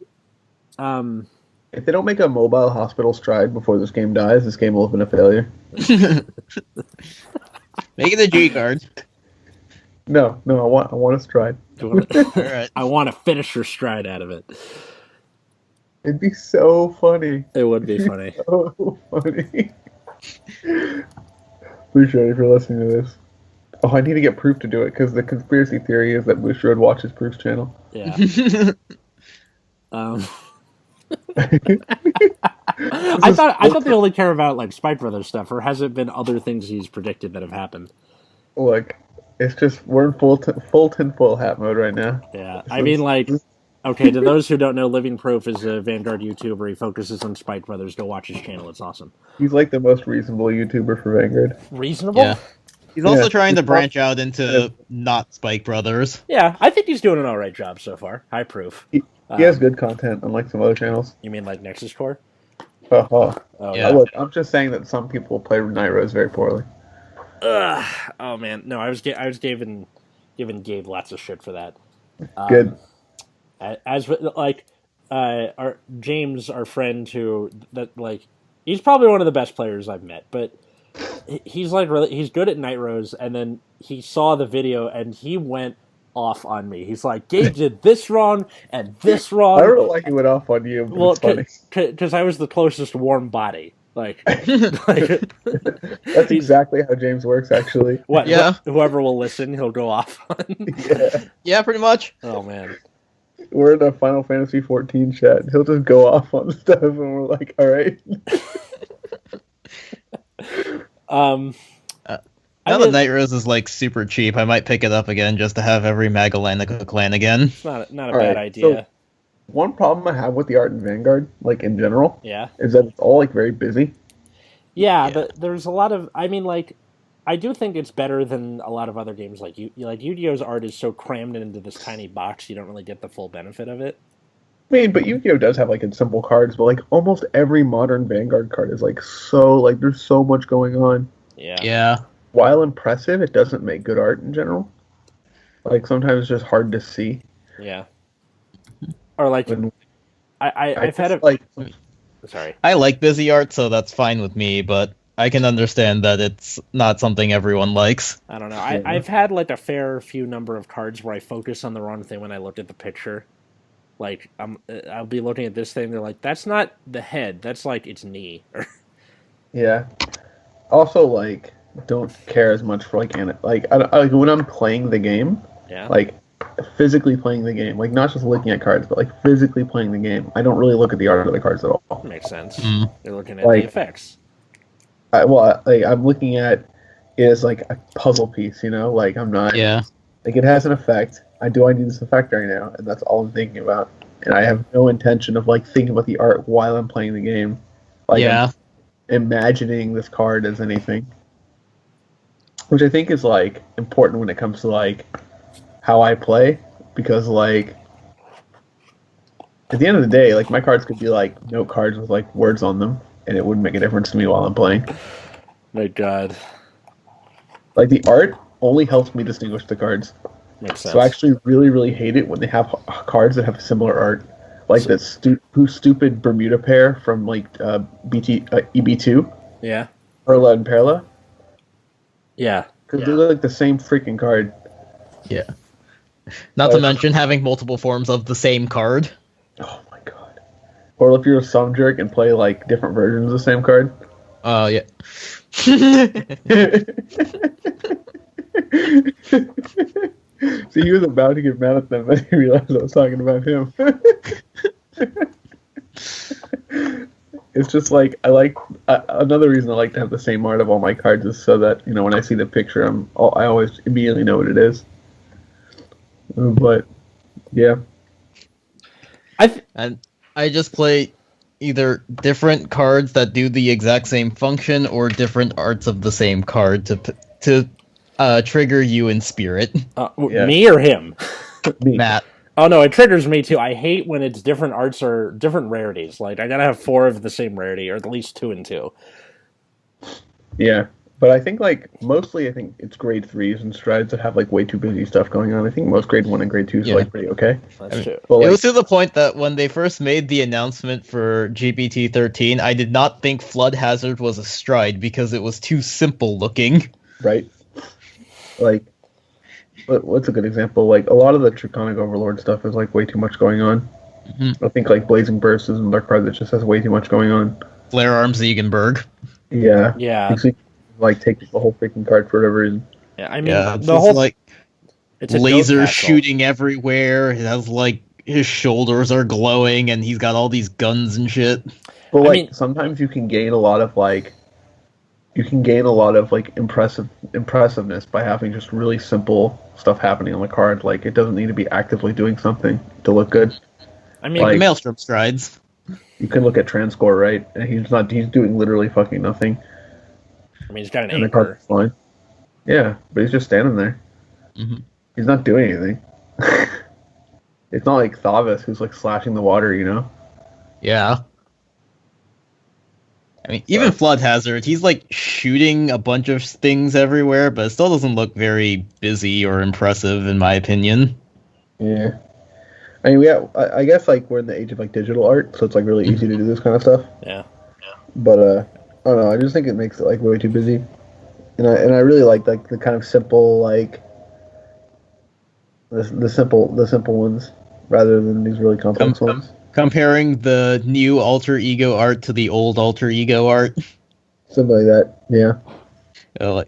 S2: If they don't make a mobile hospital stride before this game dies, this game will have been a failure.
S3: Make it a G card.
S2: No, I want a stride.
S3: Alright.
S1: I want to finish your stride out of it.
S2: It'd be so funny.
S1: It would be funny.
S2: So funny. Appreciate it for listening to this. Oh, I need to get Proof to do it because the conspiracy theory is that Booster would watch his Proof's channel.
S1: Yeah. I thought they only care about like Spike Brothers stuff, or has it been other things he's predicted that have happened?
S2: Look, it's just we're in full tinfoil hat mode right now.
S1: Yeah, I mean, like, okay, to those who don't know, Living Proof is a Vanguard YouTuber. He focuses on Spike Brothers. Go watch his channel; it's awesome.
S2: He's like the most reasonable YouTuber for Vanguard.
S1: Reasonable?
S3: Yeah. He's also trying to branch out into not Spike Brothers.
S1: Yeah, I think he's doing an alright job so far. High Proof.
S2: He has good content, unlike some other channels.
S1: You mean like Nexus Core?
S2: Oh,
S3: Yeah.
S2: Look, I'm just saying that some people play Night Rose very poorly.
S1: Oh man, no, I was giving Gabe lots of shit for that.
S2: Good.
S1: As like our James, our friend, he's probably one of the best players I've met, but he's like he's good at Night Rose, and then he saw the video and he went off on me. He's like, Gabe did this wrong and this wrong.
S2: I don't know why he went off on you, but
S1: Well,
S2: it's funny.
S1: because I was the closest warm body. Like
S2: That's exactly how James works, actually.
S1: What?
S3: Yeah.
S1: Whoever will listen, he'll go off on.
S3: Yeah, pretty much.
S1: Oh man.
S2: We're in a Final Fantasy 14 chat. He'll just go off on stuff, and we're like, all right.
S3: Now that Night Rose is like super cheap, I might pick it up again just to have every Magallanica clan again.
S1: It's not a bad idea.
S2: So, one problem I have with the art in Vanguard, like in general,
S1: Yeah.
S2: is that it's all like very busy.
S1: Yeah, but there's a lot of. I mean, like, I do think it's better than a lot of other games. Like Yu-Gi-Oh's art is so crammed into this tiny box, you don't really get the full benefit of it.
S2: I mean, but Yu-Gi-Oh does have like simple cards, but like almost every modern Vanguard card is like so like there's so much going on.
S1: Yeah.
S3: Yeah.
S2: While impressive, it doesn't make good art in general. Like sometimes it's just hard to see.
S1: Yeah. Or like,
S2: When
S1: I've had
S2: just, like
S1: Sorry.
S3: I like busy art, so that's fine with me, but I can understand that it's not something everyone likes.
S1: I don't know. I've had like a fair few number of cards where I focus on the wrong thing when I look at the picture. Like I'll be looking at this thing. They're like, that's not the head. That's like its knee.
S2: Yeah. Also, like, don't care as much for like when I'm playing the game,
S1: Yeah.
S2: like physically playing the game, like not just looking at cards, but like physically playing the game. I don't really look at the art of the cards at all.
S1: Makes sense.
S3: Mm.
S1: You're looking at
S2: Like-
S1: the effects.
S2: I'm looking at it as like a puzzle piece, Like I'm not.
S3: Yeah.
S2: Like it has an effect. I need this effect right now, and that's all I'm thinking about. And I have no intention of like thinking about the art while I'm playing the game. Like
S3: Yeah.
S2: I'm imagining this card as anything, which I think is like important when it comes to like how I play, because like at the end of the day, like my cards could be like note cards with like words on them, and it wouldn't make a difference to me while I'm playing.
S1: My God.
S2: Like the art only helps me distinguish the cards.
S1: Makes sense.
S2: So I actually really, really hate it when they have cards that have similar art, like that stupid Bermuda pair from like EB2,
S1: Yeah.
S2: Perla and Perla,
S1: Yeah.
S2: because they look like the same freaking card.
S3: Yeah. Not to mention having multiple forms of the same card.
S2: Oh my god! Or if you're a some jerk and play like different versions of the same card.
S3: Yeah.
S2: See, he was about to get mad at them, but he realized I was talking about him. It's just like another reason I like to have the same art of all my cards is so that when I see the picture, I always immediately know what it is. But yeah,
S3: And I just play either different cards that do the exact same function or different arts of the same card to trigger you in spirit.
S2: Yeah.
S1: Me or him?
S2: me.
S3: Matt.
S1: Oh no, it triggers me too. I hate when it's different arts or different rarities. Like I gotta have 4 of the same rarity, or at least 2 and 2.
S2: Yeah, but I think mostly it's grade 3s and strides that have like way too busy stuff going on. I think most grade 1 and grade 2s are like pretty okay.
S1: That's true.
S2: But
S3: It was to the point that when they first made the announcement for GPT-13, I did not think Flood Hazard was a stride because it was too simple looking.
S2: right? Like, what's a good example? Like, a lot of the Draconic Overlord stuff is like way too much going on.
S3: Mm-hmm.
S2: I think like Blazing Burst is another card that just has way too much going on.
S3: Flare Arm Ziegenberg.
S2: Yeah.
S1: Yeah.
S2: You like take the whole freaking card for whatever reason.
S1: Yeah, I mean
S3: Yeah, it's
S1: the
S3: just
S1: whole
S3: like
S1: it's a
S3: laser
S1: goat castle.
S3: shooting everywhere. It has like his shoulders are glowing and he's got all these guns and shit.
S2: But
S1: I
S2: like
S1: mean-
S2: sometimes you can gain a lot of impressiveness by having just really simple stuff happening on the card. Like it doesn't need to be actively doing something to look good.
S1: I mean,
S2: Like-
S3: Maelstrom strides.
S2: You can look at Transcore, right? And he's doing literally fucking nothing.
S1: he's got an
S2: And the
S1: anchor.
S2: card's fine. Yeah, but he's just standing there.
S3: Mhm.
S2: He's not doing anything. It's not like Thavis who's like slashing the water,
S3: Yeah. I mean, even Flood Hazard, he's like shooting a bunch of things everywhere, but it still doesn't look very busy or impressive, in my opinion.
S2: Yeah. I mean, I guess like we're in the age of like digital art, so it's like really easy to do this kind of stuff.
S1: Yeah.
S2: But I don't know. I just think it makes it like way too busy, and I really like the kind of simple like the simple ones rather than these really complex ones.
S3: Comparing the new alter ego art to the old alter ego art.
S2: Something like that. Yeah.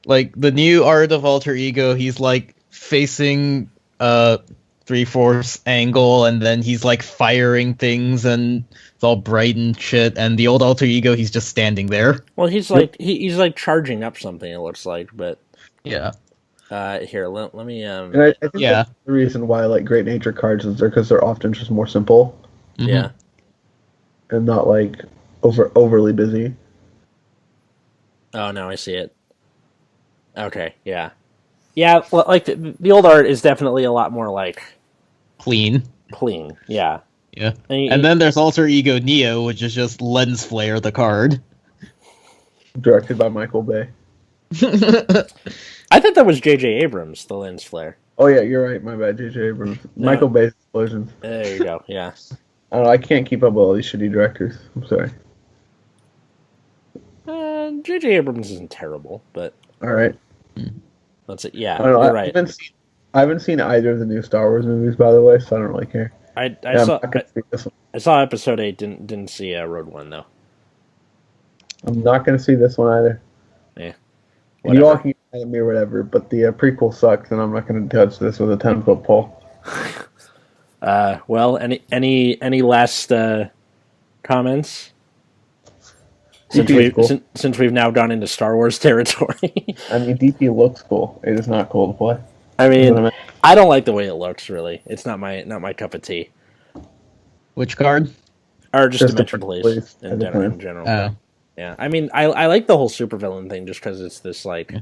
S3: Like the new art of alter ego, he's like facing 3/4 angle, and then he's like firing things, and it's all bright and shit. And the old alter ego, he's just standing there.
S1: Well, he's like he's like charging up something. It looks like, but
S3: Yeah.
S1: here let me
S2: And I think
S3: Yeah.
S2: that's the reason why I like Great Nature cards is because they're often just more simple
S3: Mhm.
S1: yeah.
S2: and not like overly busy.
S1: Oh, now I see it. Okay, yeah, yeah. Well, like the old art is definitely a lot more like
S3: Clean.
S1: clean. Yeah,
S3: Yeah.
S1: and,
S3: And then there's alter ego Neo, which is just lens flare the card.
S2: Directed by Michael Bay.
S1: I thought that was J.J. Abrams, the lens flare.
S2: Oh yeah, you're right. My bad, J.J. Abrams. Michael Bay's explosions.
S1: There you go. Yeah.
S2: I don't know. I can't keep up with all these shitty directors. I'm sorry.
S1: J.J. Abrams isn't terrible, but
S2: All right.
S1: that's it. Yeah,
S2: I don't know.
S1: you're right.
S2: I haven't seen either of the new Star Wars movies, by the way, so I don't really care.
S1: I
S2: Yeah,
S1: saw
S2: I'm not gonna see this one.
S1: I saw Episode 8. Didn't see Road One though.
S2: I'm not going to see this one either.
S1: Yeah.
S2: And you all
S1: Whatever.
S2: can get mad at me or whatever, but the prequel sucks, and I'm not going to judge this with a 10-foot pole.
S1: Well, any last comments?
S2: DP is cool.
S1: Since we've now gone into Star Wars territory.
S2: I mean, DP looks cool. It is not cool to play.
S1: I
S2: You know what
S1: mean, I don't like the way it looks. Really, it's not my cup of tea.
S3: Which card?
S1: Or just
S2: Just
S1: Dimension
S2: the
S1: Police
S2: Police
S1: in
S2: as a plan.
S1: general.
S3: Oh.
S1: Yeah, I mean, I like the whole supervillain thing just because it's this like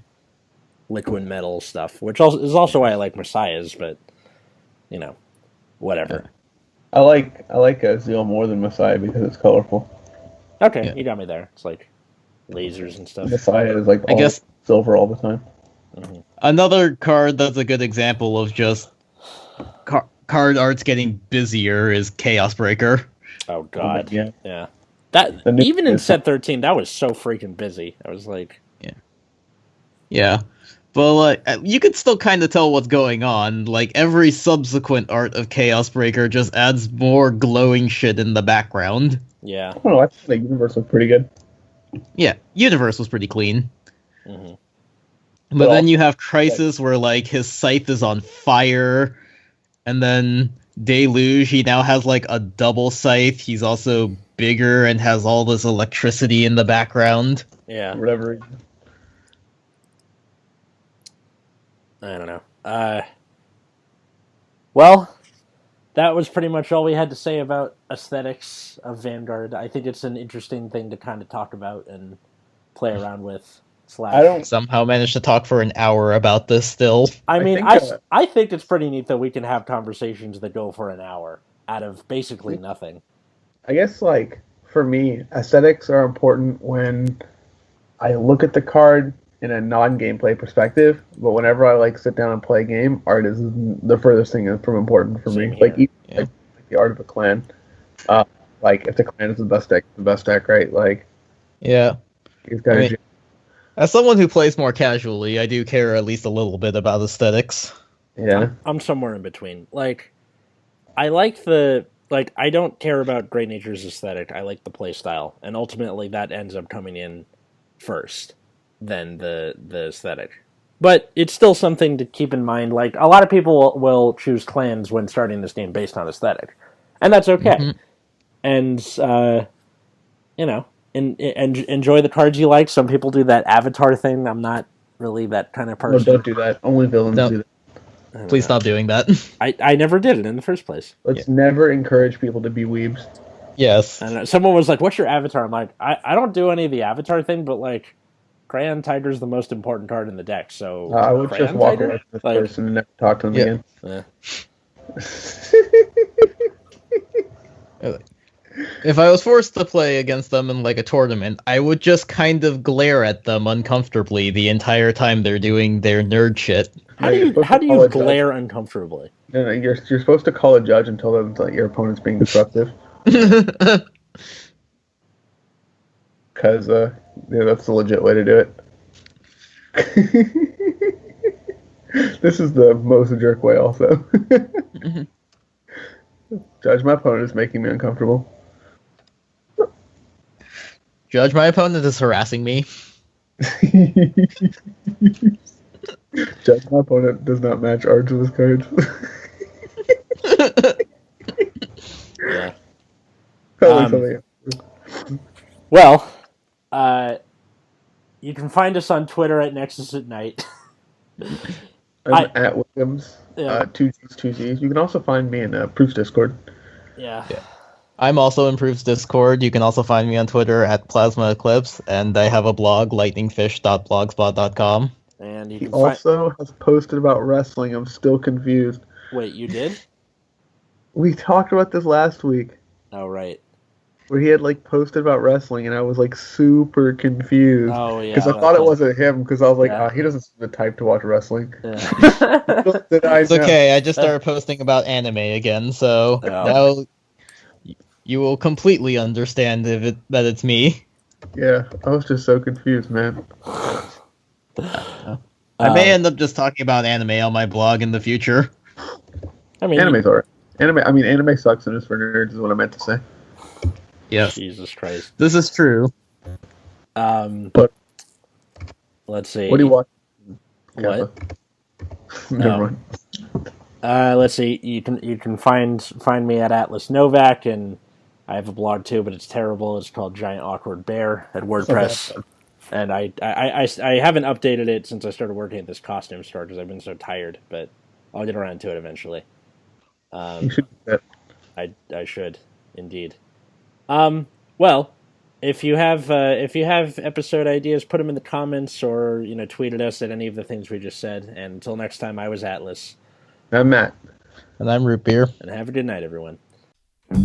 S1: liquid metal stuff, which is also why I like Messiahs. But you know, whatever.
S2: I like Zeal more than Messiah because it's colorful.
S1: Okay,
S3: Yeah.
S1: you got me there. It's like lasers and stuff.
S2: Messiah is like
S3: I guess
S2: silver all the time.
S3: another card that's a good example of just card arts getting busier is Chaos Breaker.
S1: Oh God,
S2: Yeah.
S1: yeah. That
S2: The new-
S1: even in set 13, that was so freaking busy. I was like,
S3: Yeah. But like you could still kind of tell what's going on. Like every subsequent art of Chaos Breaker just adds more glowing shit in the background.
S1: yeah.
S2: I don't know. I think the universe looked pretty good.
S3: Yeah, Universe was pretty clean.
S1: hmm
S3: But then you have Crisis where like his scythe is on fire, and then Deluge, he now has like a double scythe. He's also bigger and has all this electricity in the background.
S1: Yeah.
S2: For whatever reason.
S1: I don't know. Well, that was pretty much all we had to say about aesthetics of Vanguard. I think it's an interesting thing to kind of talk about and play around with.
S2: I don't.
S3: Somehow managed to talk for an hour about this still.
S1: I mean,
S2: think,
S1: I think it's pretty neat that we can have conversations that go for an hour out of basically nothing.
S2: I guess, like, for me, aesthetics are important when I look at the card in a non-gameplay perspective, but whenever I, like, sit down and play a game, art is the furthest thing from important for
S1: Same
S2: me.
S1: here.
S2: Like, even,
S3: Yeah.
S2: like, the art of a clan. Like, if the clan is the best deck, right? Like,
S3: Yeah.
S2: it's got
S3: I mean, as someone who plays more casually, I do care at least a little bit about aesthetics.
S2: yeah.
S1: I'm somewhere in between. Like, I don't care about Great Nature's aesthetic. I like the play style, and ultimately that ends up coming in first than the aesthetic. But it's still something to keep in mind. Like, a lot of people will choose clans when starting this game based on aesthetic, and that's okay.
S3: Mhm.
S1: And you know, and enjoy the cards you like. Some people do that avatar thing. I'm not really that kind of
S2: No,
S1: person.
S2: don't do that. Only villains
S3: No.
S2: do that.
S1: I don't
S3: Please
S1: know.
S3: stop doing that.
S1: I never did it in the first place.
S2: Let's never encourage people to be weebs.
S3: Yes.
S1: And someone was like, "What's your avatar?" I'm like, I don't do any of the avatar thing, but like, Crayon Tiger's the most important card in the deck. So
S2: I would
S1: Crayon
S2: just walk
S1: Tiger?
S2: away from this
S1: Like,
S2: person and never talk to them
S3: Yeah.
S2: again.
S3: If I was forced to play against them in like a tournament, I would just kind of glare at them uncomfortably the entire time they're doing their nerd shit.
S1: how
S2: No,
S1: do
S2: you're
S1: you
S2: supposed
S1: how
S2: to
S1: do
S2: call
S1: you
S2: it judge.
S1: glare uncomfortably?
S2: No, you're supposed to call a judge and tell them that your opponent's being disruptive. Because that's the legit way to do it. This is the most jerk way also. Judge, my opponent is making me uncomfortable.
S3: Judge, my opponent is harassing me.
S2: Judge, my opponent does not match art to his cards.
S1: Yeah.
S2: Probably something.
S1: Well, you can find us on Twitter at Nexus at Night.
S2: I'm at Williams.
S1: Yeah.
S2: 2Gs. You can also find me in Proof's Discord.
S1: Yeah.
S3: I'm also in Proof's Discord. You can also find me on Twitter at Plasma Eclipse, and I have a blog, lightningfish.blogspot.com.
S1: And you
S2: He
S1: can find.
S2: also has posted about wrestling. I'm still confused.
S1: Wait, you did?
S2: We talked about this last week,
S1: Oh right.
S2: where he had like posted about wrestling, and I was like super confused
S1: Oh yeah.
S2: because I thought it wasn't him. Because I was like,
S1: Yeah.
S2: he doesn't seem the type to watch wrestling.
S1: Yeah.
S2: Little did I
S3: It's
S2: know.
S3: okay, I just started posting about anime again, so
S1: Oh.
S3: now you will completely understand that it's me.
S2: Yeah, I was just so confused, man.
S3: I may end up just talking about anime on my blog in the future.
S1: I mean,
S2: Anime's alright. Anime sucks and is for nerds is what I meant to say.
S3: Yes,
S1: Jesus Christ.
S3: this is true.
S2: But
S1: Let's see.
S2: what do you watch?
S1: What?
S2: Never mind.
S1: Let's see. You can find me at Atlas Novak, and I have a blog too, but it's terrible. It's called Giant Awkward Bear at WordPress, and I haven't updated it since I started working at this costume store because I've been so tired. But I'll get around to it eventually.
S2: You should do that.
S1: I should indeed. Well, if you have episode ideas, put them in the comments or tweet at us at any of the things we just said. And until next time, I was Atlas.
S2: I'm Matt.
S3: And I'm Root Beer.
S1: And have a good night, everyone. I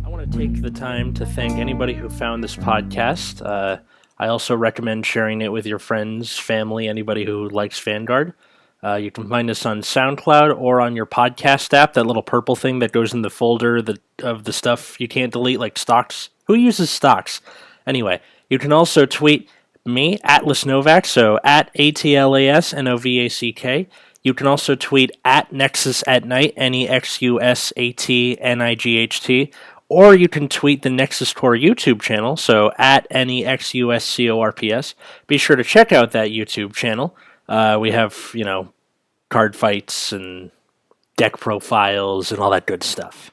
S1: want to take the time to thank anybody who found this podcast. I also recommend sharing it with your friends, family, anybody who likes Vanguard. You can find us on SoundCloud or on your podcast app, that little purple thing that goes in the folder of the stuff you can't delete, like stocks. Who uses stocks? Anyway, you can also tweet me, Atlas Novak, so at ATLASNOVACK. You can also tweet at Nexus at Night, NEXUSATNIGHT, or you can tweet the Nexus Core YouTube channel, so at NEXUSCORPS. Be sure to check out that YouTube channel. We have, card fights and deck profiles and all that good stuff.